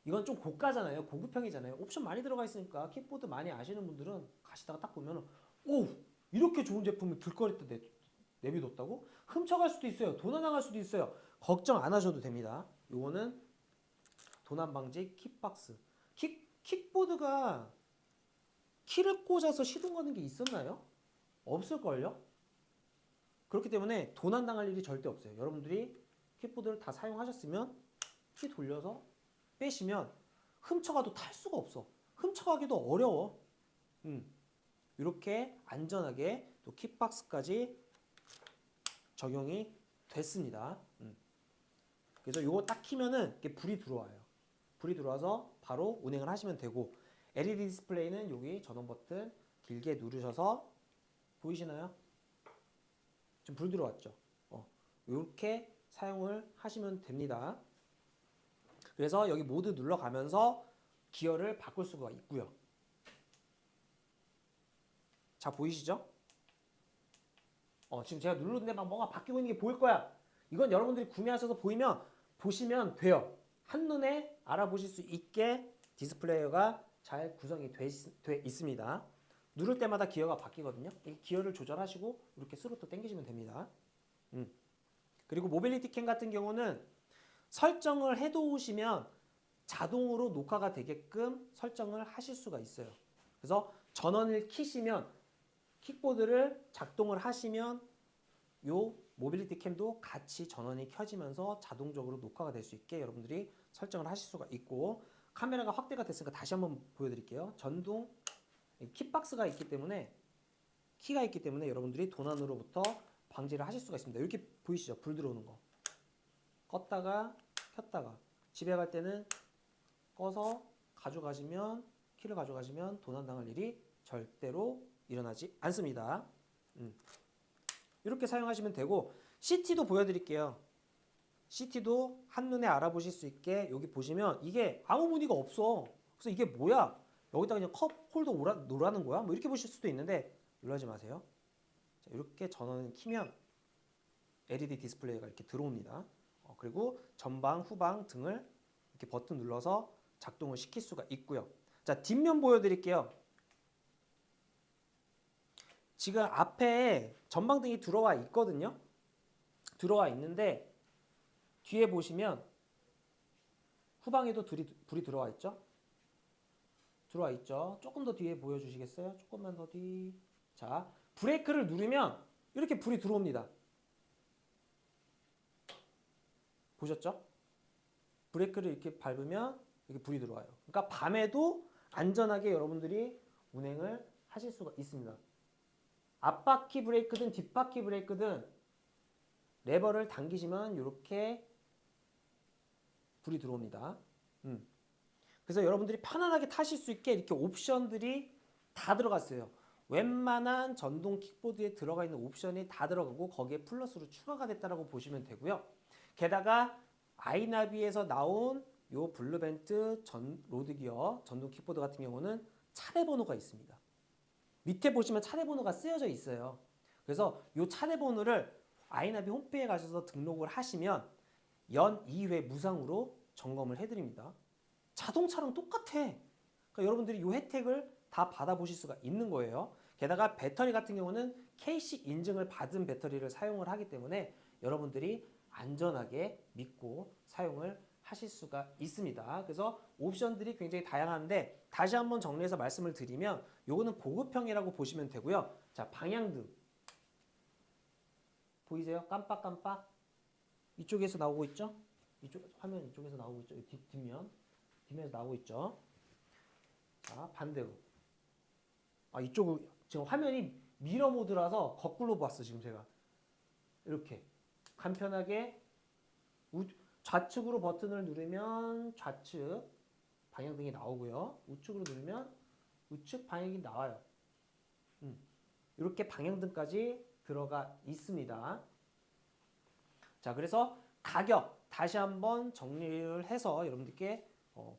이건 좀 고가잖아요. 고급형이잖아요. 옵션 많이 들어가 있으니까 킥보드 많이 아시는 분들은 가시다가 딱 보면 오! 이렇게 좋은 제품을 길거리에 내비뒀다고? 훔쳐갈 수도 있어요. 도난당할 수도 있어요. 걱정 안 하셔도 됩니다. 요거는 도난 방지 킥박스. 킥보드가 키를 꽂아서 시동 거는 게 있었나요? 없을걸요? 그렇기 때문에 도난당할 일이 절대 없어요. 여러분들이 킥보드를 다 사용하셨으면 키 돌려서 빼시면 훔쳐가도 탈 수가 없어. 훔쳐가기도 어려워. 이렇게 안전하게 또 킥박스까지 적용이 됐습니다. 그래서 이거 딱 키면은 이렇게 불이 들어와요. 불이 들어와서 바로 운행을 하시면 되고, LED 디스플레이는 여기 전원 버튼 길게 누르셔서 보이시나요? 지금 불 들어왔죠? 이렇게 사용을 하시면 됩니다. 그래서 여기 모드 눌러가면서 기어를 바꿀 수가 있고요. 자, 보이시죠? 지금 제가 누르는데 막 뭐가 바뀌고 있는 게 보일 거야. 이건 여러분들이 구매하셔서 보시면 돼요. 한눈에 알아보실 수 있게 디스플레이가 잘 구성이 돼 있습니다. 누를 때마다 기어가 바뀌거든요. 이 기어를 조절하시고 이렇게 스로틀 당기시면 됩니다. 그리고 모빌리티 캠 같은 경우는 설정을 해두시면 자동으로 녹화가 되게끔 설정을 하실 수가 있어요. 그래서 전원을 켜시면 킥보드를 작동을 하시면 요 모빌리티 캠도 같이 전원이 켜지면서 자동적으로 녹화가 될 수 있게 여러분들이 설정을 하실 수가 있고, 카메라가 확대가 됐으니까 다시 한번 보여드릴게요. 전동 킥박스가 있기 때문에, 키가 있기 때문에 여러분들이 도난으로부터 방지를 하실 수가 있습니다. 이렇게 보이시죠? 불 들어오는 거. 껐다가 켰다가, 집에 갈 때는 꺼서 가져가시면, 키를 가져가시면 도난당할 일이 절대로 일어나지 않습니다. 이렇게 사용하시면 되고, CT도 보여드릴게요. CT도 한눈에 알아보실 수 있게 여기 보시면 이게 아무 무늬가 없어. 그래서 이게 뭐야? 여기다 그냥 컵 홀더 놓으라는 거야? 뭐 이렇게 보실 수도 있는데 놀라지 마세요. 자, 이렇게 전원을 키면 LED 디스플레이가 이렇게 들어옵니다. 그리고 전방, 후방 등을 이렇게 버튼 눌러서 작동을 시킬 수가 있고요. 자, 뒷면 보여드릴게요. 지금 앞에 전방등이 들어와 있거든요. 들어와 있는데 뒤에 보시면 후방에도 불이 들어와 있죠. 들어와 있죠. 조금 더 뒤에 보여주시겠어요? 조금만 더 뒤. 자, 브레이크를 누르면 이렇게 불이 들어옵니다. 보셨죠? 브레이크를 이렇게 밟으면 이렇게 불이 들어와요. 그러니까 밤에도 안전하게 여러분들이 운행을 하실 수가 있습니다. 앞바퀴 브레이크든 뒷바퀴 브레이크든 레버를 당기시면 이렇게 불이 들어옵니다. 그래서 여러분들이 편안하게 타실 수 있게 이렇게 옵션들이 다 들어갔어요. 웬만한 전동 킥보드에 들어가 있는 옵션이 다 들어가고 거기에 플러스로 추가가 됐다고 보시면 되고요. 게다가 아이나비에서 나온 요 블루벤트 로드기어 전동 킥보드 같은 경우는 차례 번호가 있습니다. 밑에 보시면 차례 번호가 쓰여져 있어요. 그래서 요 차례 번호를 아이나비 홈페이지에 가셔서 등록을 하시면 연 2회 무상으로 점검을 해드립니다. 자동차랑 똑같아. 그러니까 여러분들이 이 혜택을 다 받아보실 수가 있는 거예요. 게다가 배터리 같은 경우는 KC 인증을 받은 배터리를 사용을 하기 때문에 여러분들이 안전하게 믿고 사용을 하실 수가 있습니다. 그래서 옵션들이 굉장히 다양한데 다시 한번 정리해서 말씀을 드리면 요거는 고급형이라고 보시면 되고요. 자, 방향등 보이세요? 깜빡깜빡 이쪽에서 나오고 있죠? 이쪽 화면 이쪽에서 나오고 있죠? 뒷면에서 나오고 있죠? 자, 반대로. 이쪽으로 지금 화면이 미러 모드라서 거꾸로 봤어 지금 제가. 이렇게 간편하게 좌측으로 버튼을 누르면 좌측 방향등이 나오고요. 우측으로 누르면 우측 방향이 나와요. 이렇게 방향등까지 들어가 있습니다. 자, 그래서 가격 다시 한번 정리를 해서 여러분들께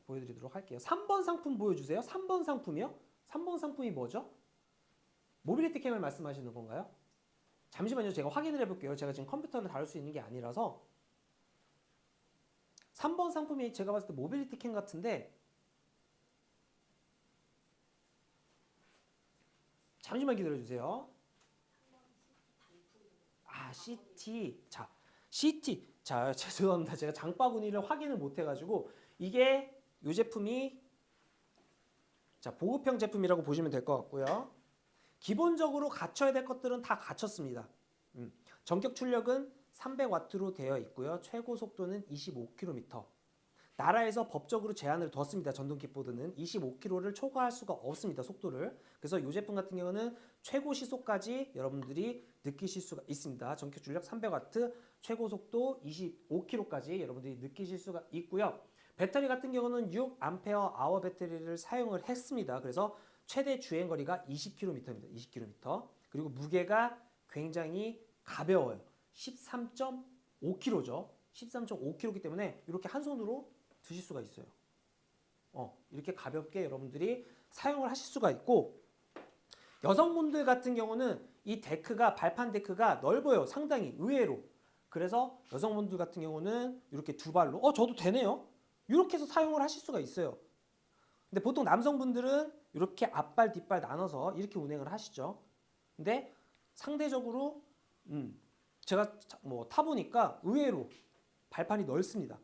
보여드리도록 할게요. 3번 상품 보여주세요. 3번 상품이요? 3번 상품이 뭐죠? 모빌리티 캠을 말씀하시는 건가요? 잠시만요. 제가 확인을 해볼게요. 제가 지금 컴퓨터를 다룰 수 있는 게 아니라서. 3번 상품이 제가 봤을 때 모빌리티 캠 같은데 잠시만 기다려주세요. CT. 자, CT. 자, 죄송합니다. 제가 장바구니를 확인을 못 해가지고 이게 이 제품이 자, 보급형 제품이라고 보시면 될 것 같고요. 기본적으로 갖춰야 될 것들은 다 갖췄습니다. 전격 출력은 300W로 되어 있고요. 최고 속도는 25km. 나라에서 법적으로 제한을 뒀습니다. 전동 킥보드는 25km를 초과할 수가 없습니다. 속도를. 그래서 이 제품 같은 경우는 최고 시속까지 여러분들이 느끼실 수가 있습니다. 전격 출력 300W, 최고 속도 25km까지 여러분들이 느끼실 수가 있고요. 배터리 같은 경우는 6Ah 배터리를 사용을 했습니다. 그래서 최대 주행거리가 20km입니다. 20km. 그리고 무게가 굉장히 가벼워요. 13.5kg죠. 13.5kg이기 때문에 이렇게 한 손으로 드실 수가 있어요. 이렇게 가볍게 여러분들이 사용을 하실 수가 있고, 여성분들 같은 경우는 이 데크가 발판 데크가 넓어요. 상당히 의외로. 그래서 여성분들 같은 경우는 이렇게 두 발로 저도 되네요. 이렇게 해서 사용을 하실 수가 있어요. 근데 보통 남성분들은 이렇게 앞발 뒷발 나눠서 이렇게 운행을 하시죠. 근데 상대적으로 제가 뭐 타보니까 의외로 발판이 넓습니다.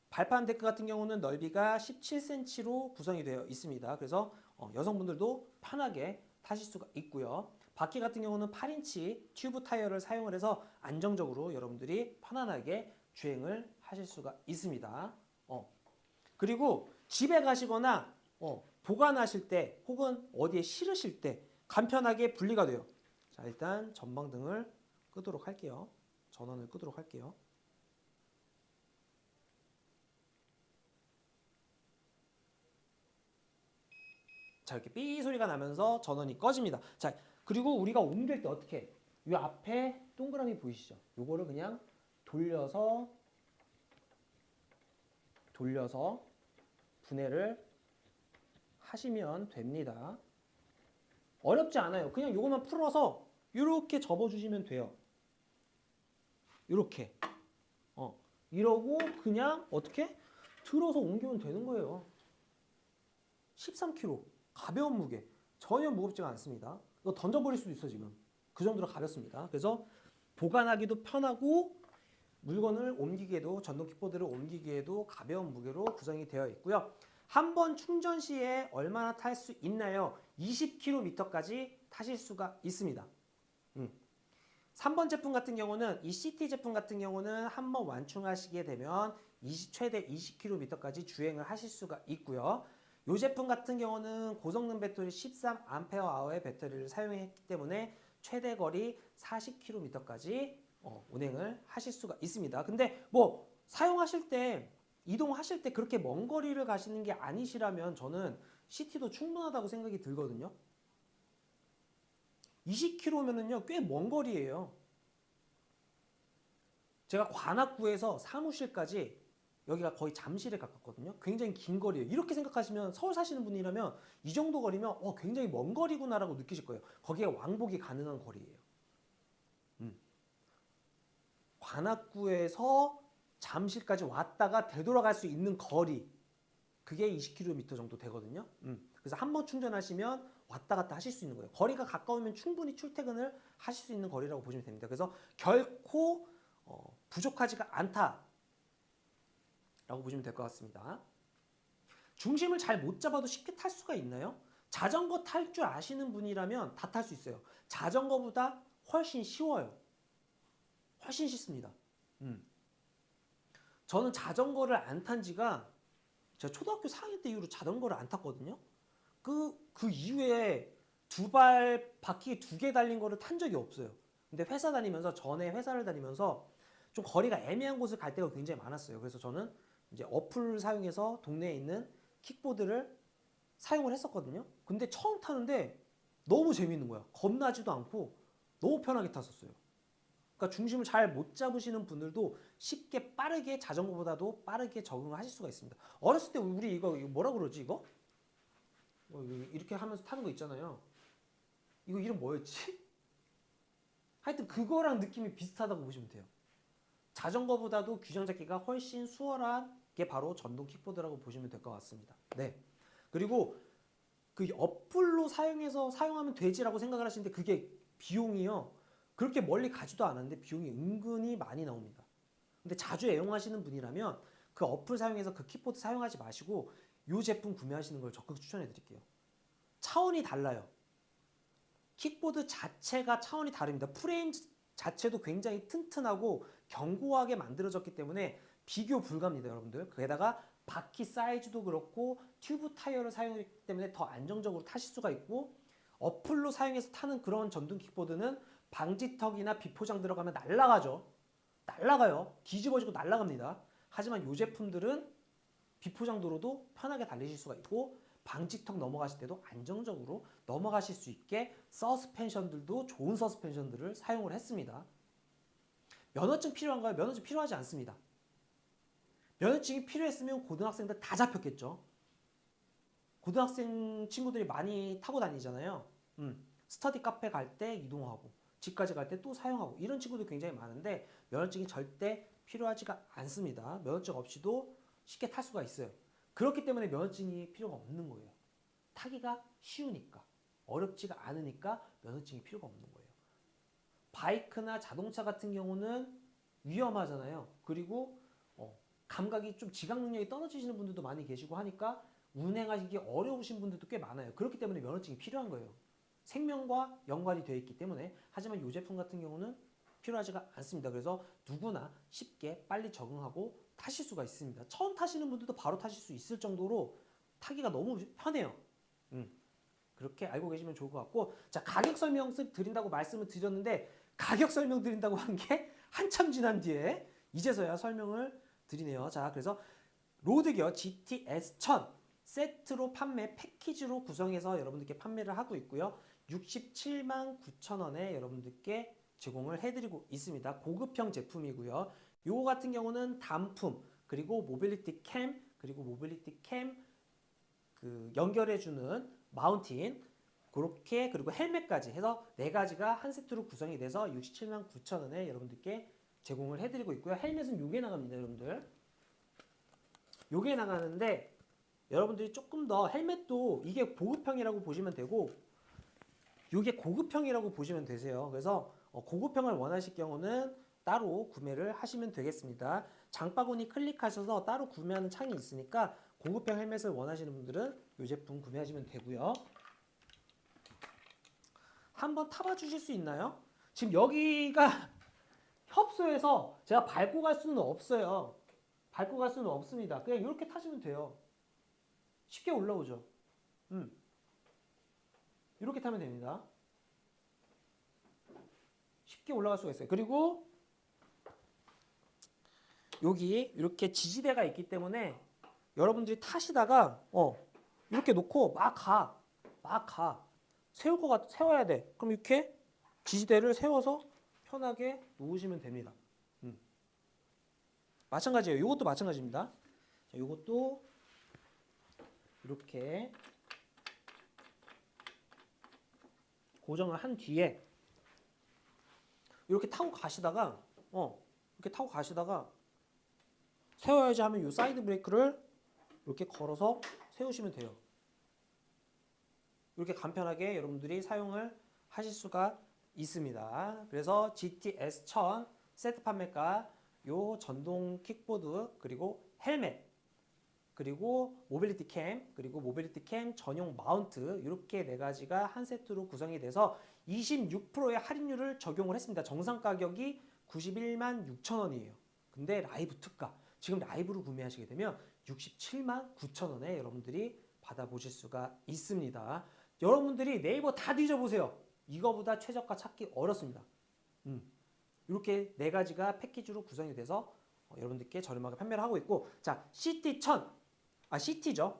발판 데크 같은 경우는 넓이가 17cm로 구성이 되어 있습니다. 그래서 여성분들도 편하게 타실 수가 있고요. 바퀴 같은 경우는 8인치 튜브 타이어를 사용을 해서 안정적으로 여러분들이 편안하게 주행을 하실 수가 있습니다. 그리고 집에 가시거나 보관하실 때 혹은 어디에 실으실 때 간편하게 분리가 돼요. 자, 일단 전방등을 끄도록 할게요. 전원을 끄도록 할게요. 자, 이렇게 삐 소리가 나면서 전원이 꺼집니다. 자, 그리고 우리가 옮길 때 어떻게 해? 이 앞에 동그라미 보이시죠? 요거를 그냥 돌려서 분해를 하시면 됩니다. 어렵지 않아요. 그냥 요것만 풀어서 이렇게 접어주시면 돼요. 이렇게. 이러고 그냥 어떻게? 들어서 옮기면 되는 거예요. 13kg. 가벼운 무게. 전혀 무겁지가 않습니다. 이거 던져버릴 수도 있어 지금. 그 정도로 가볍습니다. 그래서 보관하기도 편하고 물건을 옮기기에도 전동 킥보드를 옮기기에도 가벼운 무게로 구성이 되어 있고요. 한 번 충전 시에 얼마나 탈 수 있나요? 20km까지 타실 수가 있습니다. 3번 제품 같은 경우는 이 CT 제품 같은 경우는 한 번 완충하시게 되면 최대 20km까지 주행을 하실 수가 있고요. 이 제품 같은 경우는 고성능 배터리 13Ah 배터리를 사용했기 때문에 최대 거리 40km까지 운행을 하실 수가 있습니다. 근데 뭐 사용하실 때 이동하실 때 그렇게 먼 거리를 가시는 게 아니시라면 저는 CT도 충분하다고 생각이 들거든요. 20km면은요 꽤 먼 거리예요. 제가 관악구에서 사무실까지 여기가 거의 잠실에 가깝거든요. 굉장히 긴 거리예요. 이렇게 생각하시면 서울 사시는 분이라면 이 정도 거리면 굉장히 먼 거리구나라고 느끼실 거예요. 거기에 왕복이 가능한 거리예요. 관악구에서 잠실까지 왔다가 되돌아갈 수 있는 거리, 그게 20km 정도 되거든요. 그래서 한 번 충전하시면 왔다 갔다 하실 수 있는 거예요. 거리가 가까우면 충분히 출퇴근을 하실 수 있는 거리라고 보시면 됩니다. 그래서 결코 부족하지가 않다라고 보시면 될 것 같습니다. 중심을 잘 못 잡아도 쉽게 탈 수가 있나요? 자전거 탈 줄 아시는 분이라면 다 탈 수 있어요. 자전거보다 훨씬 쉬워요. 훨씬 쉽습니다. 저는 자전거를 안 탄 지가 제가 초등학교 4학년 때 이후로 자전거를 안 탔거든요. 그 이후에 바퀴 2개 달린 거를 탄 적이 없어요. 근데 회사 다니면서 전에 회사를 다니면서 좀 거리가 애매한 곳을 갈 때가 굉장히 많았어요. 그래서 저는 이제 어플을 사용해서 동네에 있는 킥보드를 사용을 했었거든요. 근데 처음 타는데 너무 재밌는 거야. 겁나지도 않고 너무 편하게 탔었어요. 그러니까 중심을 잘 못 잡으시는 분들도 쉽게 빠르게 자전거보다도 빠르게 적응을 하실 수가 있습니다. 어렸을 때 우리 이거 뭐라 그러지 이거? 이렇게 하면서 타는 거 있잖아요. 이거 이름 뭐였지? 하여튼 그거랑 느낌이 비슷하다고 보시면 돼요. 자전거보다도 규정 잡기가 훨씬 수월한 게 바로 전동 킥보드라고 보시면 될 것 같습니다. 네. 그리고 그 어플로 사용하면 되지라고 생각을 하시는데 그게 비용이요. 그렇게 멀리 가지도 않았는데 비용이 은근히 많이 나옵니다. 근데 자주 애용하시는 분이라면 그 어플 사용해서 그 킥보드 사용하지 마시고 이 제품 구매하시는 걸 적극 추천해 드릴게요. 차원이 달라요. 킥보드 자체가 차원이 다릅니다. 프레임 자체도 굉장히 튼튼하고 견고하게 만들어졌기 때문에 비교 불가입니다, 여러분들. 게다가 바퀴 사이즈도 그렇고 튜브 타이어를 사용했기 때문에 더 안정적으로 타실 수가 있고 어플로 사용해서 타는 그런 전동 킥보드는 방지턱이나 비포장 들어가면 날아가죠. 날아가요. 뒤집어지고 날아갑니다. 하지만 이 제품들은 비포장 도로도 편하게 달리실 수가 있고 방지턱 넘어가실 때도 안정적으로 넘어가실 수 있게 서스펜션들도 좋은 서스펜션들을 사용을 했습니다. 면허증 필요한가요? 면허증 필요하지 않습니다. 면허증이 필요했으면 고등학생들 다 잡혔겠죠. 고등학생 친구들이 많이 타고 다니잖아요. 스터디 카페 갈 때 이동하고 집까지 갈 때 또 사용하고 이런 친구들 굉장히 많은데 면허증이 절대 필요하지가 않습니다. 면허증 없이도 쉽게 탈 수가 있어요. 그렇기 때문에 면허증이 필요가 없는 거예요. 타기가 쉬우니까 어렵지가 않으니까 면허증이 필요가 없는 거예요. 바이크나 자동차 같은 경우는 위험하잖아요. 그리고 감각이 좀 지각 능력이 떨어지시는 분들도 많이 계시고 하니까 운행하기 어려우신 분들도 꽤 많아요. 그렇기 때문에 면허증이 필요한 거예요. 생명과 연관이 되어 있기 때문에 하지만 이 제품 같은 경우는 필요하지가 않습니다. 그래서 누구나 쉽게 빨리 적응하고 타실 수가 있습니다. 처음 타시는 분들도 바로 타실 수 있을 정도로 타기가 너무 편해요. 그렇게 알고 계시면 좋을 것 같고 자 가격 설명 드린다고 말씀을 드렸는데 가격 설명 드린다고 한 게 한참 지난 뒤에 이제서야 설명을 드리네요. 자 그래서 로드기어 GTS 1000 세트로 판매 패키지로 구성해서 여러분들께 판매를 하고 있고요. 67만 9천 원에 여러분들께 제공을 해드리고 있습니다. 고급형 제품이고요. 요거 같은 경우는 단품 그리고 모빌리티 캠 그리고 모빌리티 캠 그 연결해주는 마운틴 그렇게 그리고 헬멧까지 해서 네 가지가 한 세트로 구성이 돼서 67만 9천 원에 여러분들께 제공을 해드리고 있고요. 헬멧은 요게 나갑니다, 여러분들. 요게 나가는데 여러분들이 조금 더 헬멧도 이게 보급형이라고 보시면 되고 요게 고급형이라고 보시면 되세요. 그래서 고급형을 원하실 경우는 따로 구매를 하시면 되겠습니다. 장바구니 클릭하셔서 따로 구매하는 창이 있으니까 고급형 헬멧을 원하시는 분들은 이 제품 구매하시면 되고요. 한번 타봐 주실 수 있나요? 지금 여기가 협소해서 제가 밟고 갈 수는 없어요. 밟고 갈 수는 없습니다. 그냥 이렇게 타시면 돼요. 쉽게 올라오죠. 이렇게 타면 됩니다. 쉽게 올라갈 수가 있어요. 그리고 여기 이렇게 지지대가 있기 때문에 여러분들이 타시다가 이렇게 놓고 막 가. 세워야 돼. 그럼 이렇게 지지대를 세워서 편하게 놓으시면 됩니다. 마찬가지예요. 이것도 마찬가지입니다. 자, 이것도 이렇게 고정을 한 뒤에 이렇게 타고 가시다가 세워야지 하면 이 사이드 브레이크를 이렇게 걸어서 세우시면 돼요. 이렇게 간편하게 여러분들이 사용을 하실 수가 있습니다. 그래서 GTS 1000 세트 판매가 요 전동 킥보드 그리고 헬멧 그리고 모빌리티 캠 그리고 모빌리티 캠 전용 마운트 이렇게 네 가지가 한 세트로 구성이 돼서 26%의 할인율을 적용을 했습니다. 정상 가격이 91만 6천 원이에요. 근데 라이브 특가 지금 라이브로 구매하시게 되면 67만 9천 원에 여러분들이 받아보실 수가 있습니다. 여러분들이 네이버 다 뒤져보세요. 이거보다 최저가 찾기 어렵습니다. 이렇게 네 가지가 패키지로 구성이 돼서 여러분들께 저렴하게 판매를 하고 있고 자 CT1000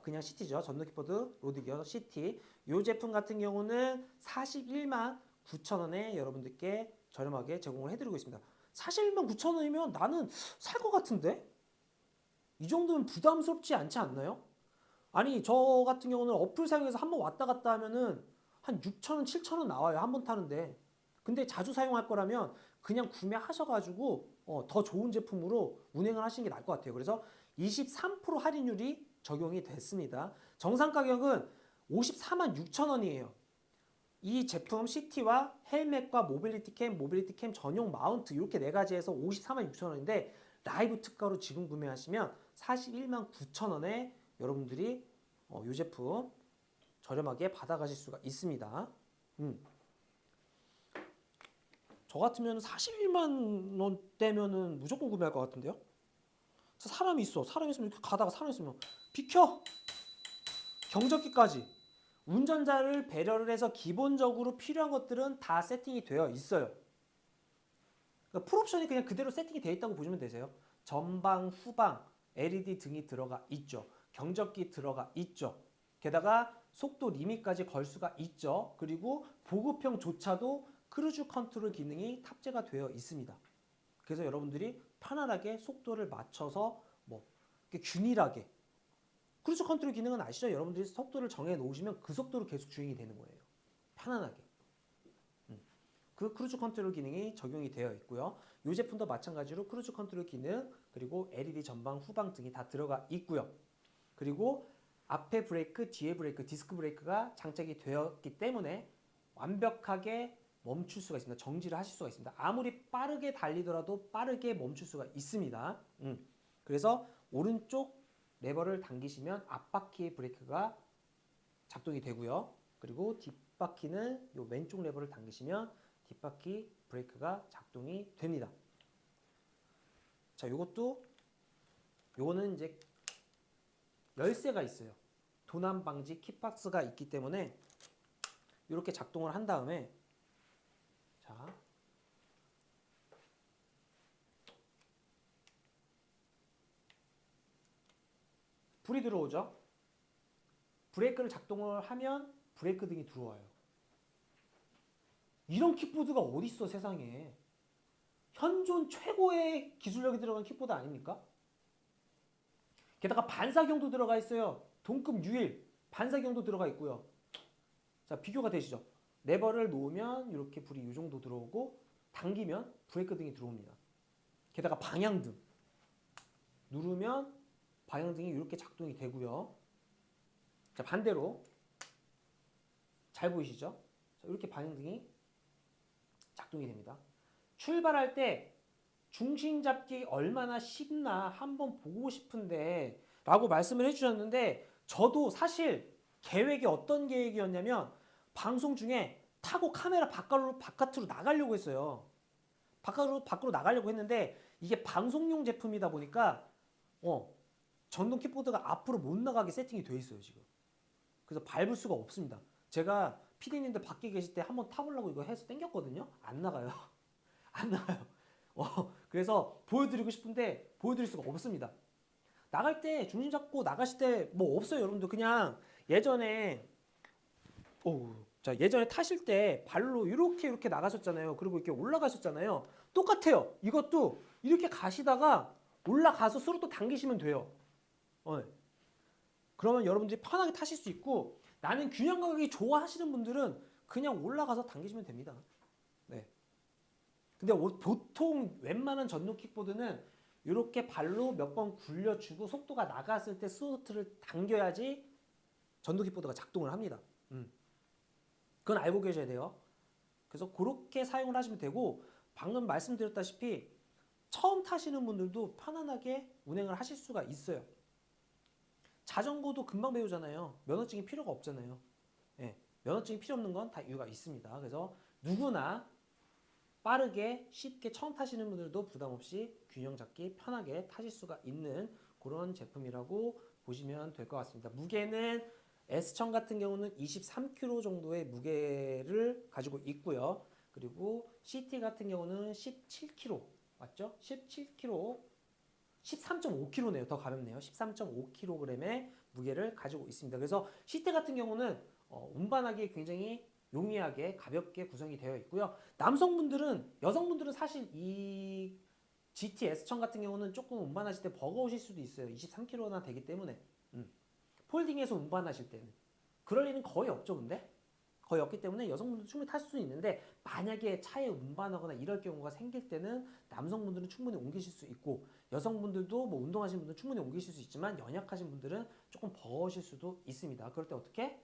그냥 CT죠. 전동 킥보드 로드기어 CT 이 제품 같은 경우는 41만 9천 원에 여러분들께 저렴하게 제공을 해드리고 있습니다. 41만 9천 원이면 나는 살 것 같은데? 이 정도면 부담스럽지 않지 않나요? 아니 저 같은 경우는 어플 사용해서 한번 왔다 갔다 하면은 한 6천 원, 7천 원 나와요. 한 번 타는데. 근데 자주 사용할 거라면 그냥 구매하셔가지고 더 좋은 제품으로 운행을 하시는 게 나을 것 같아요. 그래서 23% 할인율이 적용이 됐습니다. 정상 가격은 54만 6천 원이에요. 이 제품 CT와 헬멧과 모빌리티 캠 전용 마운트 이렇게 네 가지에서 54만 6천 원인데 라이브 특가로 지금 구매하시면 41만 9천 원에 여러분들이 이 제품 저렴하게 받아가실 수가 있습니다. 저 같으면 41만 원대면은 무조건 구매할 것 같은데요? 사람이 있으면 이렇게 가다가 사람 있으면 비켜! 경적기까지 운전자를 배려를 해서 기본적으로 필요한 것들은 다 세팅이 되어 있어요. 그러니까 풀옵션이 그냥 그대로 세팅이 되어 있다고 보시면 되세요. 전방, 후방, LED 등이 들어가 있죠. 경적기 들어가 있죠. 게다가 속도 리밋까지 걸 수가 있죠. 그리고 보급형조차도 크루즈 컨트롤 기능이 탑재가 되어 있습니다. 그래서 여러분들이 편안하게 속도를 맞춰서 균일하게 크루즈 컨트롤 기능은 아시죠? 여러분들이 속도를 정해 놓으시면 그 속도로 계속 주행이 되는 거예요. 편안하게. 그 크루즈 컨트롤 기능이 적용이 되어 있고요. 이 제품도 마찬가지로 크루즈 컨트롤 기능 그리고 LED 전방 후방 등이 다 들어가 있고요. 그리고 앞에 브레이크, 뒤에 브레이크, 디스크 브레이크가 장착이 되었기 때문에 완벽하게 멈출 수가 있습니다. 정지를 하실 수가 있습니다. 아무리 빠르게 달리더라도 빠르게 멈출 수가 있습니다. 그래서 오른쪽 레버를 당기시면 앞바퀴의 브레이크가 작동이 되고요. 그리고 뒷바퀴는 요 왼쪽 레버를 당기시면 뒷바퀴 브레이크가 작동이 됩니다. 자, 요거는 이제 열쇠가 있어요. 도난 방지 킥박스가 있기 때문에 이렇게 작동을 한 다음에, 자, 불이 들어오죠. 브레이크를 작동을 하면 브레이크 등이 들어와요. 이런 킥보드가 어디 있어 세상에. 현존 최고의 기술력이 들어간 킥보드 아닙니까? 게다가 반사경도 들어가 있어요. 동급 유일 반사경도 들어가 있고요. 자, 비교가 되시죠? 레버를 놓으면 이렇게 불이 이 정도 들어오고 당기면 브레이크 등이 들어옵니다. 게다가 방향등 누르면 방향등이 이렇게 작동이 되고요. 자, 반대로 잘 보이시죠? 자, 이렇게 방향등이 작동이 됩니다. 출발할 때 중심 잡기 얼마나 쉽나 한번 보고 싶은데 라고 말씀을 해주셨는데, 저도 사실 계획이 어떤 계획이었냐면 방송 중에 타고 카메라 바깥으로 나가려고 했어요. 밖으로 나가려고 했는데 이게 방송용 제품이다 보니까 전동 킥보드가 앞으로 못 나가게 세팅이 되어 있어요 지금. 그래서 밟을 수가 없습니다. 제가 PD님들 밖에 계실 때 한번 타보려고 이거 해서 당겼거든요. 안 나가요. 안 나가요. 그래서 보여드리고 싶은데 보여드릴 수가 없습니다. 나갈 때 중심 잡고 나가실 때 뭐 없어요 여러분들. 그냥 예전에 예전에 타실 때 발로 이렇게 나가셨잖아요. 그리고 이렇게 올라가셨잖아요. 똑같아요. 이것도 이렇게 가시다가 올라가서 스로또 당기시면 돼요. 그러면 여러분들이 편하게 타실 수 있고, 나는 균형 감각이 좋아하시는 분들은 그냥 올라가서 당기시면 됩니다. 네. 근데 보통 웬만한 전동 킥보드는 이렇게 발로 몇 번 굴려주고 속도가 나갔을 때 스로틀을 당겨야지 전동 킥보드가 작동을 합니다. 그건 알고 계셔야 돼요. 그래서 그렇게 사용을 하시면 되고, 방금 말씀드렸다시피 처음 타시는 분들도 편안하게 운행을 하실 수가 있어요. 자전거도 금방 배우잖아요. 면허증이 필요가 없잖아요. 예, 면허증이 필요 없는 건 다 이유가 있습니다. 그래서 누구나 빠르게 쉽게 처음 타시는 분들도 부담 없이 균형 잡기 편하게 타실 수가 있는 그런 제품이라고 보시면 될 것 같습니다. 무게는 S청 같은 경우는 23kg 정도의 무게를 가지고 있고요. 그리고 CT 같은 경우는 17kg 맞죠? 17kg 13.5kg네요. 더 가볍네요. 13.5kg의 무게를 가지고 있습니다. 그래서 CT 같은 경우는 운반하기 굉장히 용이하게 가볍게 구성이 되어 있고요. 여성분들은 사실 이 GT S청 같은 경우는 조금 운반하실 때 버거우실 수도 있어요. 23kg나 되기 때문에. 폴딩해서 운반하실 때는. 그럴 일은 거의 없죠, 근데? 거의 없기 때문에 여성분들도 충분히 탈 수 있는데, 만약에 차에 운반하거나 이럴 경우가 생길 때는 남성분들은 충분히 옮기실 수 있고, 여성분들도 뭐 운동하시는 분들은 충분히 옮기실 수 있지만 연약하신 분들은 조금 버거우실 수도 있습니다. 그럴 때 어떻게?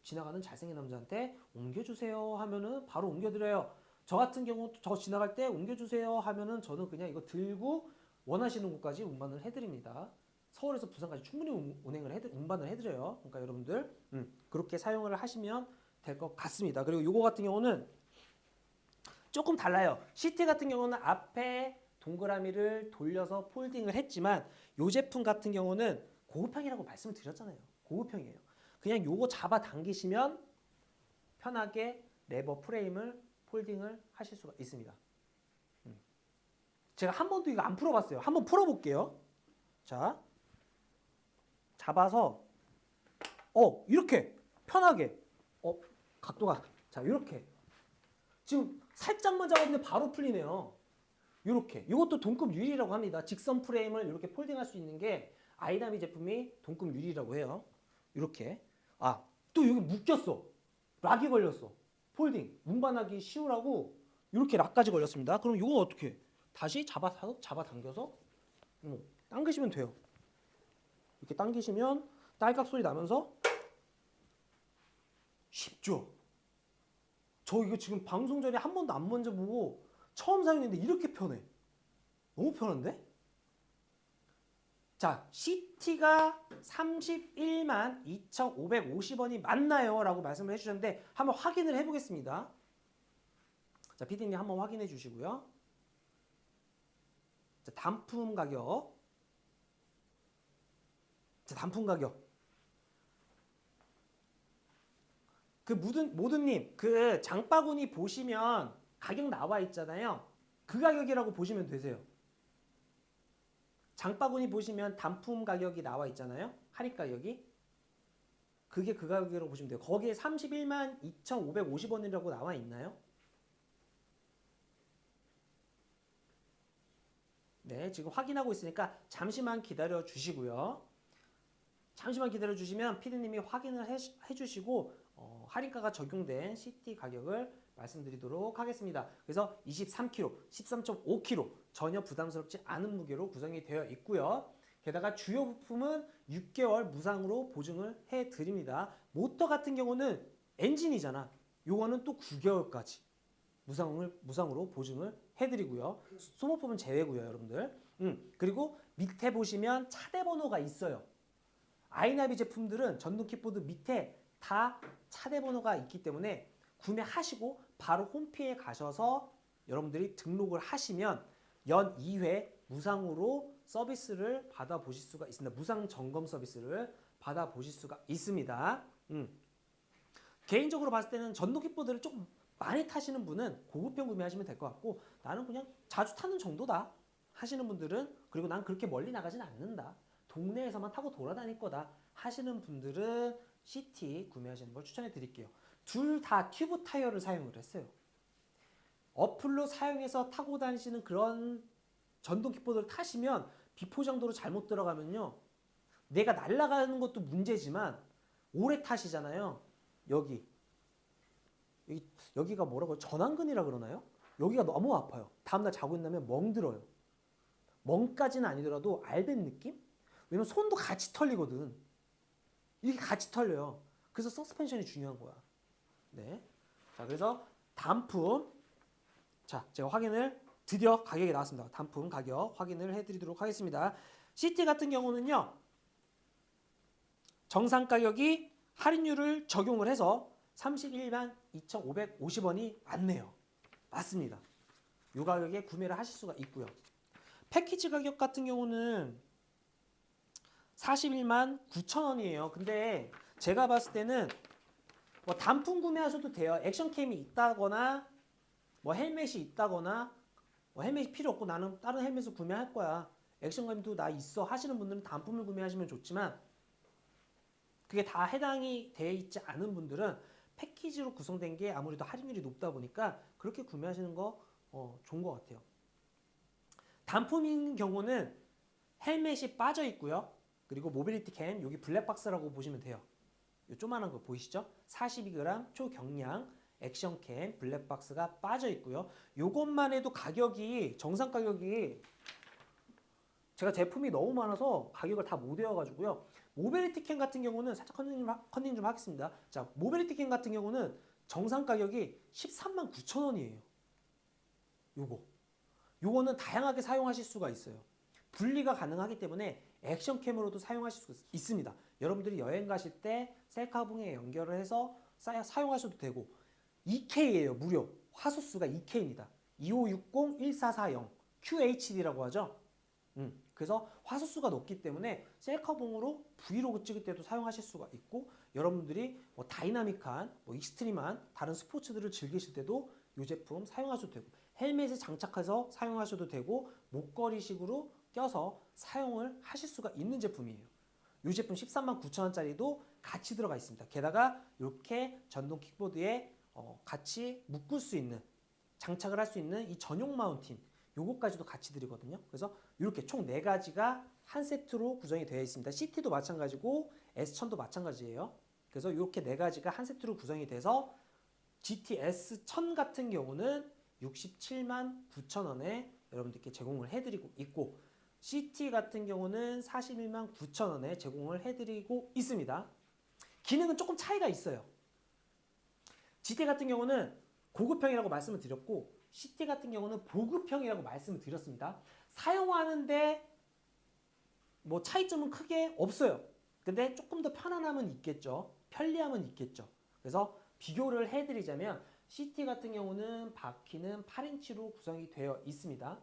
지나가는 잘생긴 남자한테 옮겨주세요 하면은 바로 옮겨드려요. 저 같은 경우 저 지나갈 때 옮겨주세요 하면은 저는 그냥 이거 들고 원하시는 곳까지 운반을 해드립니다. 서울에서 부산까지 충분히 운반을 해드려요. 그러니까 여러분들 그렇게 사용을 하시면 될 것 같습니다. 그리고 이거 같은 경우는 조금 달라요. CT 같은 경우는 앞에 동그라미를 돌려서 폴딩을 했지만, 이 제품 같은 경우는 고급형이라고 말씀을 드렸잖아요. 고급형이에요. 그냥 요거 잡아 당기시면 편하게 레버 프레임을 폴딩을 하실 수가 있습니다. 제가 한 번도 이거 안 풀어봤어요. 한번 풀어볼게요. 자, 잡아서 이렇게 편하게 각도가 자 이렇게 지금 살짝만 잡았는데 바로 풀리네요. 이렇게 이것도 동급 유리라고 합니다. 직선 프레임을 이렇게 폴딩할 수 있는 게 아이다미 제품이 동급 유리라고 해요. 이렇게 또 여기 묶였어. 락이 걸렸어. 폴딩 운반하기 쉬우라고 이렇게 락까지 걸렸습니다. 그럼 이거 어떻게 다시 잡아 당겨서 당기시면 돼요. 이렇게 당기시면 딸깍 소리 나면서 쉽죠? 저 이거 지금 방송 전에 한 번도 안 만져보고 처음 사용했는데 이렇게 편해. 너무 편한데? 자, CT가 31만 2,550원이 맞나요? 라고 말씀을 해주셨는데 한번 확인을 해보겠습니다. 자, PD님 한번 확인해 주시고요. 자, 단품 가격. 자, 단품 가격. 그 모든님, 그 장바구니 보시면 가격 나와 있잖아요. 그 가격이라고 보시면 되세요. 장바구니 보시면 단품 가격이 나와 있잖아요. 할인 가격이. 그게 그 가격이라고 보시면 돼요. 거기에 31만 2,550원이라고 나와 있나요? 네, 지금 확인하고 있으니까 잠시만 기다려 주시고요. 잠시만 기다려 주시면 피디님이 확인을 해 주시고 할인가가 적용된 CT 가격을 말씀드리도록 하겠습니다. 그래서 23kg, 13.5kg 전혀 부담스럽지 않은 무게로 구성이 되어 있고요. 게다가 주요 부품은 6개월 무상으로 보증을 해드립니다. 모터 같은 경우는 엔진이잖아. 요거는 또 9개월까지 무상으로 보증을 해드리고요. 소모품은 제외고요, 여러분들. 그리고 밑에 보시면 차대 번호가 있어요. 아이나비 제품들은 전동 킥보드 밑에 다 차대 번호가 있기 때문에 구매하시고 바로 홈페이지에 가셔서 여러분들이 등록을 하시면 연 2회 무상으로 서비스를 받아보실 수가 있습니다. 무상 점검 서비스를 받아보실 수가 있습니다. 개인적으로 봤을 때는 전동 킥보드를 조금 많이 타시는 분은 고급형 구매하시면 될 것 같고 나는 그냥 자주 타는 정도다 하시는 분들은 그리고 난 그렇게 멀리 나가진 않는다. 동네에서만 타고 돌아다닐 거다 하시는 분들은 CT 구매하시는 걸 추천해 드릴게요. 둘 다 튜브 타이어를 사용을 했어요. 어플로 사용해서 타고 다니시는 그런 전동 킥보드를 타시면 비포장도로 잘못 들어가면요. 내가 날아가는 것도 문제지만 오래 타시잖아요. 여기가 뭐라고 전완근이라 그러나요? 여기가 너무 아파요. 다음날 자고 있나면 멍들어요. 멍까지는 아니더라도 알된 느낌? 왜냐면 손도 같이 털리거든. 이렇게 같이 털려요. 그래서 서스펜션이 중요한 거야. 네. 자, 그래서 단품. 자, 제가 드디어 가격이 나왔습니다. 단품 가격 확인을 해드리도록 하겠습니다. CT 같은 경우는요. 정상 가격이 할인율을 적용을 해서 31만 2,550원이 맞네요. 맞습니다. 이 가격에 구매를 하실 수가 있고요. 패키지 가격 같은 경우는 41만 9천원이에요. 근데 제가 봤을 때는 뭐 단품 구매하셔도 돼요. 액션캠이 있다거나 뭐 헬멧이 있다거나 뭐 헬멧이 필요 없고 나는 다른 헬멧을 구매할 거야. 액션캠도 나 있어 하시는 분들은 단품을 구매하시면 좋지만 그게 다 해당이 되어 있지 않은 분들은 패키지로 구성된 게 아무래도 할인율이 높다 보니까 그렇게 구매하시는 거 좋은 것 같아요. 단품인 경우는 헬멧이 빠져 있고요. 그리고 모빌리티 캠 여기 블랙박스라고 보시면 돼요. 이 조그만한 거 보이시죠? 42g 초경량 액션캠 블랙박스가 빠져 있고요. 요것만 해도 가격이 정상 가격이 제가 제품이 너무 많아서 가격을 다 못 외워가지고요. 모빌리티 캠 같은 경우는 살짝 컨닝 좀 하겠습니다. 자, 모빌리티 캠 같은 경우는 정상 가격이 13만 9천원이에요. 요거는 다양하게 사용하실 수가 있어요. 분리가 가능하기 때문에 액션캠으로도 사용하실 수 있습니다. 여러분들이 여행 가실 때 셀카봉에 연결을 해서 사용하셔도 되고 2K예요. 무료. 화소수가 2K입니다. 2560-1440 QHD라고 하죠. 그래서 화소수가 높기 때문에 셀카봉으로 브이로그 찍을 때도 사용하실 수가 있고 여러분들이 뭐 다이나믹한, 뭐 익스트림한 다른 스포츠들을 즐기실 때도 이 제품 사용하셔도 되고 헬멧에 장착해서 사용하셔도 되고 목걸이식으로 껴서 사용을 하실 수가 있는 제품이에요. 이 제품 13만 9천원짜리도 같이 들어가 있습니다. 게다가 이렇게 전동 킥보드에 같이 묶을 수 있는 장착을 할 수 있는 이 전용 마운틴 요거까지도 같이 드리거든요. 그래서 이렇게 총 4가지가 한 세트로 구성이 되어 있습니다. CT도 마찬가지고 S1000도 마찬가지예요. 그래서 이렇게 4가지가 한 세트로 구성이 돼서 GT S1000 같은 경우는 67만 9천원에 여러분들께 제공을 해드리고 있고 CT 같은 경우는 41만 9천원에 제공을 해드리고 있습니다. 기능은 조금 차이가 있어요. GT 같은 경우는 고급형이라고 말씀을 드렸고 CT 같은 경우는 보급형이라고 말씀을 드렸습니다. 사용하는데 뭐 차이점은 크게 없어요. 근데 조금 더 편안함은 있겠죠. 편리함은 있겠죠. 그래서 비교를 해드리자면 CT 같은 경우는 바퀴는 8인치로 구성이 되어 있습니다.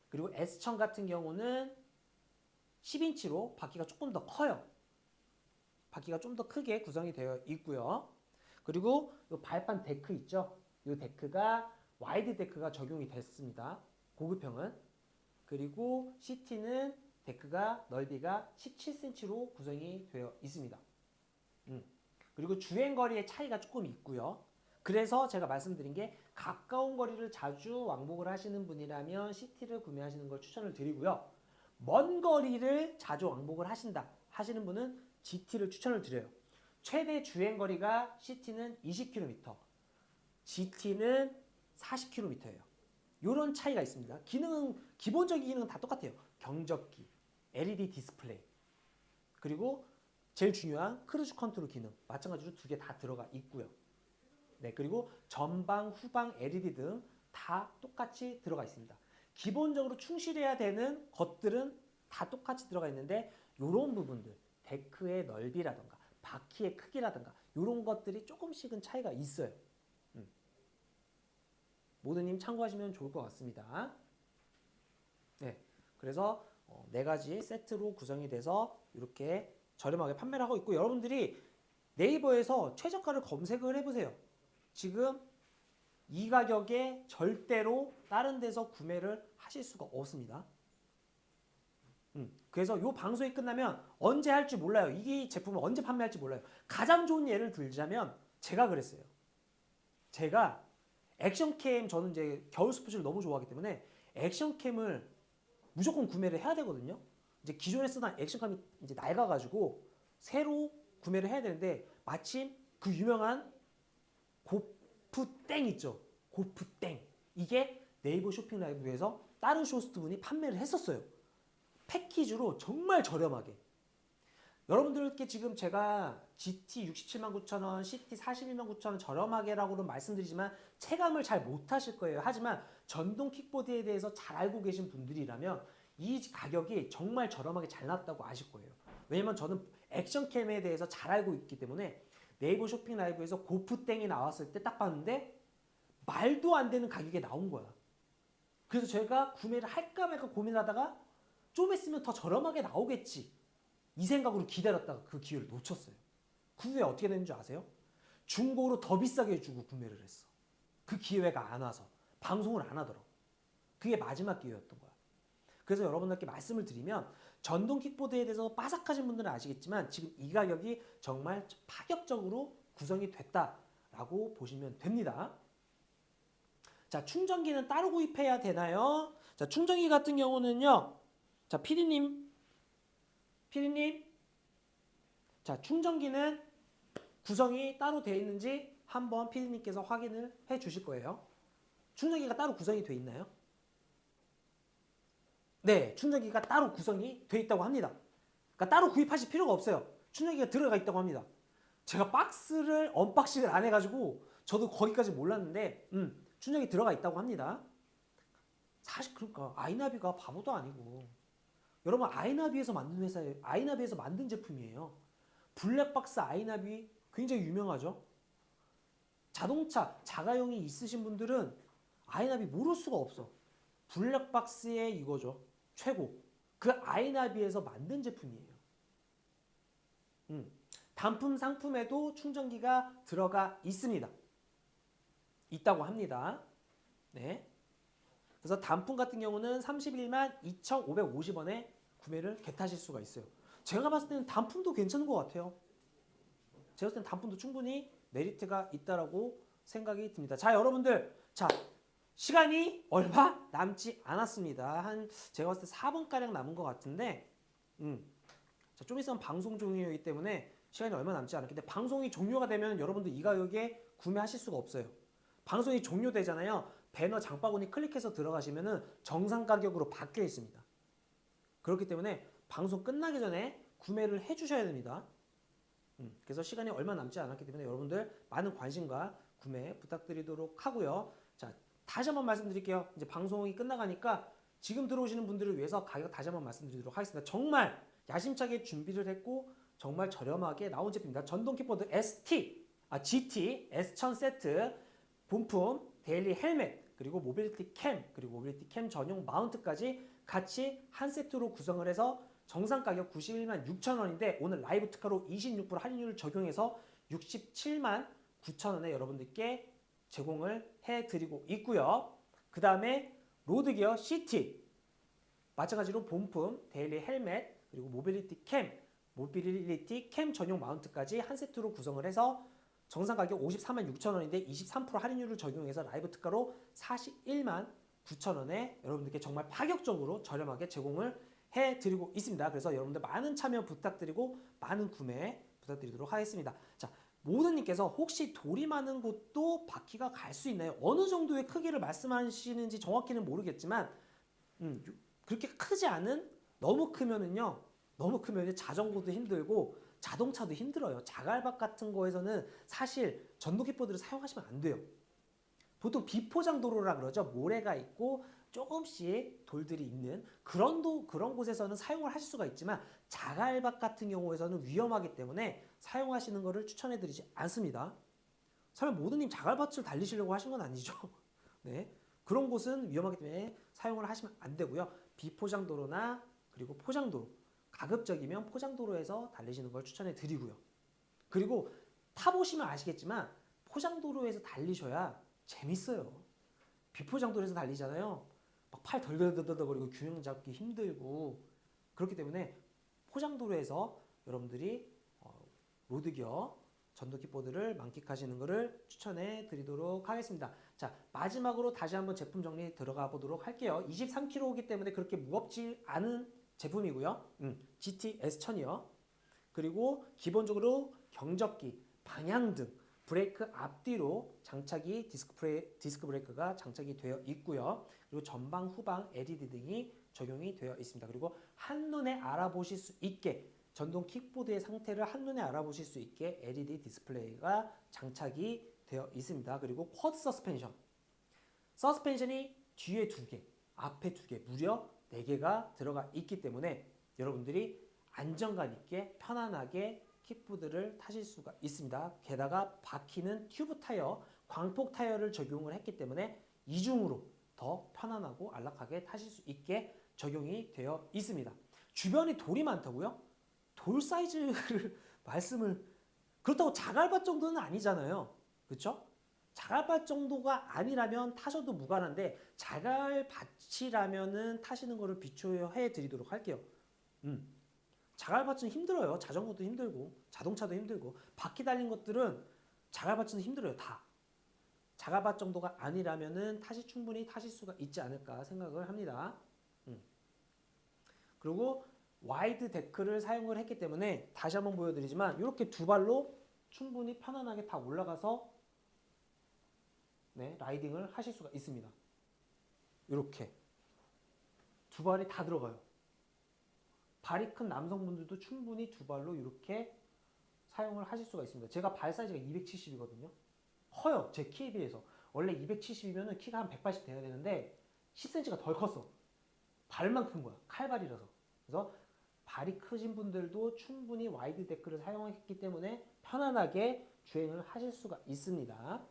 그리고 S청 같은 경우는 10인치로 바퀴가 조금 더 커요. 바퀴가 좀 더 크게 구성이 되어 있고요. 그리고 이 발판 데크 있죠. 이 데크가 와이드 데크가 적용이 됐습니다. 고급형은. 그리고 CT는 데크가 넓이가 17cm로 구성이 되어 있습니다. 그리고 주행거리의 차이가 조금 있고요. 그래서 제가 말씀드린 게 가까운 거리를 자주 왕복을 하시는 분이라면 CT를 구매하시는 걸 추천을 드리고요. 먼 거리를 자주 왕복을 하신다 하시는 분은 GT를 추천을 드려요. 최대 주행거리가 CT는 20km, GT는 40km예요. 이런 차이가 있습니다. 기능은 기본적인 기능은 다 똑같아요. 경적기, LED 디스플레이, 그리고 제일 중요한 크루즈 컨트롤 기능 마찬가지로 두 개 다 들어가 있고요. 네, 그리고 전방, 후방 LED 등 다 똑같이 들어가 있습니다. 기본적으로 충실해야 되는 것들은 다 똑같이 들어가 있는데 이런 부분들, 데크의 넓이라든가 바퀴의 크기라든가 이런 것들이 조금씩은 차이가 있어요. 모두님 참고하시면 좋을 것 같습니다. 네, 그래서 네 가지 세트로 구성이 돼서 이렇게 저렴하게 판매를 하고 있고 여러분들이 네이버에서 최저가를 검색을 해보세요. 지금 이 가격에 절대로 다른 데서 구매를 하실 수가 없습니다. 그래서 이 방송이 끝나면 언제 할지 몰라요. 이 제품을 언제 판매할지 몰라요. 가장 좋은 예를 들자면 제가 그랬어요. 제가 액션캠, 저는 이제 겨울 스포츠를 너무 좋아하기 때문에 액션캠을 무조건 구매를 해야 되거든요. 이제 기존에 쓰던 액션캠이 이제 낡아가지고 새로 구매를 해야 되는데 마침 그 유명한 고프땡 있죠. 고프땡. 이게 네이버 쇼핑 라이브에서 다른 쇼호스트 분이 판매를 했었어요. 패키지로 정말 저렴하게. 여러분들께 지금 제가 GT 67만 9천 원, CT 41만 9천 원 저렴하게라고는 말씀드리지만 체감을 잘 못하실 거예요. 하지만 전동 킥보드에 대해서 잘 알고 계신 분들이라면 이 가격이 정말 저렴하게 잘 나왔다고 아실 거예요. 왜냐면 저는 액션캠에 대해서 잘 알고 있기 때문에 네이버 쇼핑 라이브에서 고프땡이 나왔을 때 딱 봤는데 말도 안 되는 가격에 나온 거야. 그래서 제가 구매를 할까 말까 고민하다가 좀 있으면 더 저렴하게 나오겠지 이 생각으로 기다렸다가 그 기회를 놓쳤어요. 그 후에 어떻게 되는 줄 아세요? 중고로 더 비싸게 주고 구매를 했어. 그 기회가 안 와서 방송을 안 하더라고. 그게 마지막 기회였던 거야. 그래서 여러분들께 말씀을 드리면 전동 킥보드에 대해서 빠삭하신 분들은 아시겠지만 지금 이 가격이 정말 파격적으로 구성이 됐다라고 보시면 됩니다. 자, 충전기는 따로 구입해야 되나요? 자, 충전기 같은 경우는요. 자, 피디님. 자, 충전기는 구성이 따로 되어 있는지 한번 피디님께서 확인을 해 주실 거예요. 충전기가 따로 구성이 되어 있나요? 네, 충전기가 따로 구성이 되어 있다고 합니다. 그러니까 따로 구입하실 필요가 없어요. 충전기가 들어가 있다고 합니다. 제가 박스를 언박싱을 안 해가지고 저도 거기까지 몰랐는데 충전기 들어가 있다고 합니다. 사실 그러니까 아이나비가 바보도 아니고 여러분 아이나비에서 만든 회사예요. 아이나비에서 만든 제품이에요. 블랙박스 아이나비 굉장히 유명하죠. 자동차 자가용이 있으신 분들은 아이나비 모를 수가 없어. 블랙박스의 이거죠. 최고. 그 아이나비에서 만든 제품이에요. 단품 상품에도 충전기가 들어가 있습니다. 있다고 합니다. 네. 그래서 단품 같은 경우는 31만 2,550원에 구매를 겟하실 수가 있어요. 제가 봤을 때는 단품도 괜찮은 것 같아요. 제가 봤을 때는 단품도 충분히 메리트가 있다라고 생각이 듭니다. 자, 여러분들. 자, 시간이 얼마 남지 않았습니다. 제가 봤을 때 4분가량 남은 것 같은데 자, 좀 있으면 방송 종료이기 때문에 시간이 얼마 남지 않았기 때문에 방송이 종료가 되면 여러분들 이 가격에 구매하실 수가 없어요. 방송이 종료되잖아요. 배너 장바구니 클릭해서 들어가시면은 정상 가격으로 바뀌어 있습니다. 그렇기 때문에 방송 끝나기 전에 구매를 해주셔야 됩니다. 그래서 시간이 얼마 남지 않았기 때문에 여러분들 많은 관심과 구매 부탁드리도록 하고요. 자, 다시 한번 말씀드릴게요. 이제 방송이 끝나가니까 지금 들어오시는 분들을 위해서 가격 다시 한번 말씀드리도록 하겠습니다. 정말 야심차게 준비를 했고 정말 저렴하게 나온 제품입니다. 전동 킥보드 GT S1000 세트, 본품, 데일리 헬멧, 그리고 모빌리티 캠, 그리고 모빌리티 캠 전용 마운트까지 같이 한 세트로 구성을 해서 정상 가격 91만 6천 원인데 오늘 라이브 특가로 26% 할인율을 적용해서 67만 9천 원에 여러분들께 제공을 해드리고 있고요. 그 다음에 로드기어 CT 마찬가지로 본품, 데일리 헬멧, 그리고 모빌리티 캠 전용 마운트까지 한 세트로 구성을 해서 정상 가격 54만 6천 원인데 23% 할인율을 적용해서 라이브 특가로 41만 9천 원에 여러분들께 정말 파격적으로 저렴하게 제공을 해드리고 있습니다. 그래서 여러분들 많은 참여 부탁드리고 많은 구매 부탁드리도록 하겠습니다. 자, 모든님께서 혹시 돌이 많은 곳도 바퀴가 갈 수 있나요? 어느 정도의 크기를 말씀하시는지 정확히는 모르겠지만 그렇게 크지 않은, 너무 크면은요, 너무 크면 자전거도 힘들고 자동차도 힘들어요. 자갈밭 같은 거에서는 사실 전동 킥보드를 사용하시면 안 돼요. 보통 비포장 도로라 그러죠. 모래가 있고 조금씩 돌들이 있는 그런 곳에서는 사용을 하실 수가 있지만 자갈밭 같은 경우에서는 위험하기 때문에 사용하시는 것을 추천해드리지 않습니다. 설마 모든님 자갈밭을 달리시려고 하신 건 아니죠? 네, 그런 곳은 위험하기 때문에 사용을 하시면 안 되고요. 비포장 도로나 그리고 포장도로, 가급적이면 포장도로에서 달리시는 걸 추천해 드리고요. 그리고 타보시면 아시겠지만 포장도로에서 달리셔야 재밌어요. 비포장도로에서 달리잖아요. 막 팔 덜덜덜덜거리고 균형 잡기 힘들고 그렇기 때문에 포장도로에서 여러분들이 로드기어 전동 킥보드를 만끽하시는 것을 추천해 드리도록 하겠습니다. 자, 마지막으로 다시 한번 제품 정리 들어가 보도록 할게요. 23kg이기 때문에 그렇게 무겁지 않은 제품이고요. GT S1000이요. 그리고 기본적으로 경적기, 방향등, 브레이크 앞뒤로 장착이 디스크 브레이크가 장착이 되어 있고요. 그리고 전방, 후방 LED 등이 적용이 되어 있습니다. 그리고 한눈에 알아보실 수 있게 전동 킥보드의 상태를 한눈에 알아보실 수 있게 LED 디스플레이가 장착이 되어 있습니다. 그리고 쿼드 서스펜션이 뒤에 2개, 앞에 2개, 무려 4개가 들어가 있기 때문에 여러분들이 안정감 있게 편안하게 킥보드를 타실 수가 있습니다. 게다가 바퀴는 튜브 타이어, 광폭 타이어를 적용을 했기 때문에 이중으로 더 편안하고 안락하게 타실 수 있게 적용이 되어 있습니다. 주변에 돌이 많다고요? 돌 사이즈를 말씀을, 그렇다고 자갈밭 정도는 아니잖아요. 그렇죠? 자갈밭 정도가 아니라면 타셔도 무관한데 자갈밭이라면은 타시는 거를 비추해 드리도록 할게요. 자갈밭은 힘들어요. 자전거도 힘들고 자동차도 힘들고 바퀴 달린 것들은 자갈밭은 힘들어요. 다. 자갈밭 정도가 아니라면은 충분히 타실 수가 있지 않을까 생각을 합니다. 그리고 와이드 데크를 사용을 했기 때문에 다시 한번 보여드리지만 이렇게 2발로 충분히 편안하게 다 올라가서 라이딩을 하실 수가 있습니다. 이렇게 2발이 다 들어가요. 발이 큰 남성분들도 충분히 2발로 이렇게 사용을 하실 수가 있습니다. 제가 발 사이즈가 270이거든요. 커요. 제 키에 비해서. 원래 270이면 키가 한 180 돼야 되는데 10cm가 덜 컸어. 발만 큰 거야. 칼발이라서. 그래서 발이 크신 분들도 충분히 와이드 데크를 사용했기 때문에 편안하게 주행을 하실 수가 있습니다.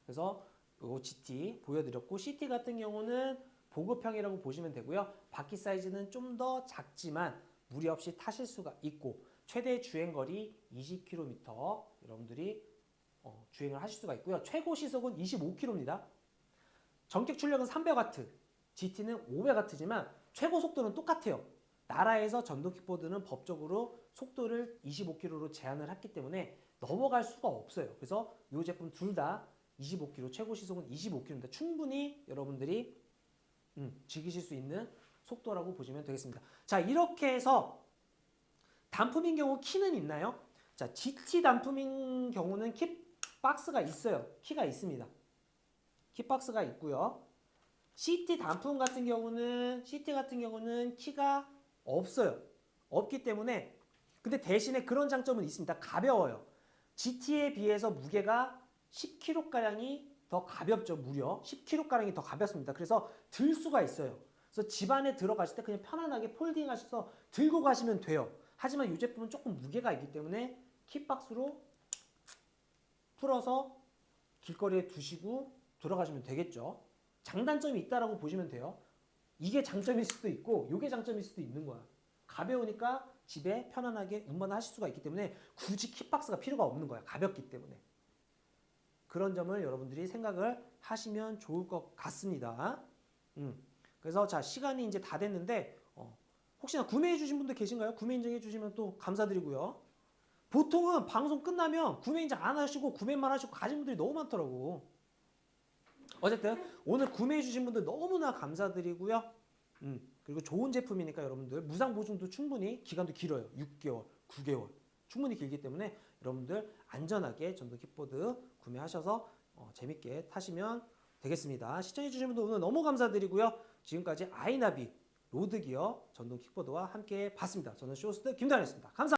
그래서 이 GT 보여드렸고, CT 같은 경우는 보급형이라고 보시면 되고요. 바퀴 사이즈는 좀 더 작지만 무리 없이 타실 수가 있고 최대 주행거리 20km 여러분들이 주행을 하실 수가 있고요. 최고 시속은 25km입니다. 전격 출력은 300W, GT는 500W지만 최고 속도는 똑같아요. 나라에서 전동 킥보드는 법적으로 속도를 25km로 제한을 했기 때문에 넘어갈 수가 없어요. 그래서 이 제품 둘 다 25km, 최고 시속은 25km입니다. 충분히 여러분들이 즐기실 수 있는 속도라고 보시면 되겠습니다. 자, 이렇게 해서 단품인 경우 키는 있나요? 자, GT 단품인 경우는 키 박스가 있어요. 키가 있습니다. 키 박스가 있고요. CT 단품 같은 경우는 키가 없어요. 없기 때문에, 근데 대신에 그런 장점은 있습니다. 가벼워요. GT에 비해서 무게가 10kg가량이 더 가볍죠. 무려 10kg가량이 더 가볍습니다. 그래서 들 수가 있어요. 그래서 집 안에 들어가실 때 그냥 편안하게 폴딩 하셔서 들고 가시면 돼요. 하지만 이 제품은 조금 무게가 있기 때문에 킥박스로 풀어서 길거리에 두시고 들어가시면 되겠죠. 장단점이 있다라고 보시면 돼요. 이게 장점일 수도 있고 이게 장점일 수도 있는 거야. 가벼우니까 집에 편안하게 운반하실 수가 있기 때문에 굳이 킥박스가 필요가 없는 거야. 가볍기 때문에. 그런 점을 여러분들이 생각을 하시면 좋을 것 같습니다. 그래서 자, 시간이 이제 다 됐는데 혹시나 구매해 주신 분들 계신가요? 구매 인증해 주시면 또 감사드리고요. 보통은 방송 끝나면 구매 인증 안 하시고 구매만 하시고 가신 분들이 너무 많더라고. 어쨌든 오늘 구매해 주신 분들 너무나 감사드리고요. 그리고 좋은 제품이니까 여러분들 무상 보증도 충분히 기간도 길어요. 6개월, 9개월 충분히 길기 때문에 여러분들 안전하게 전동 킥보드 구매하셔서 재밌게 타시면 되겠습니다. 시청해 주신 분들 오늘 너무 감사드리고요. 지금까지 아이나비 로드기어 전동 킥보드와 함께 봤습니다. 저는 쇼호스트 김다현이었습니다. 감사합니다.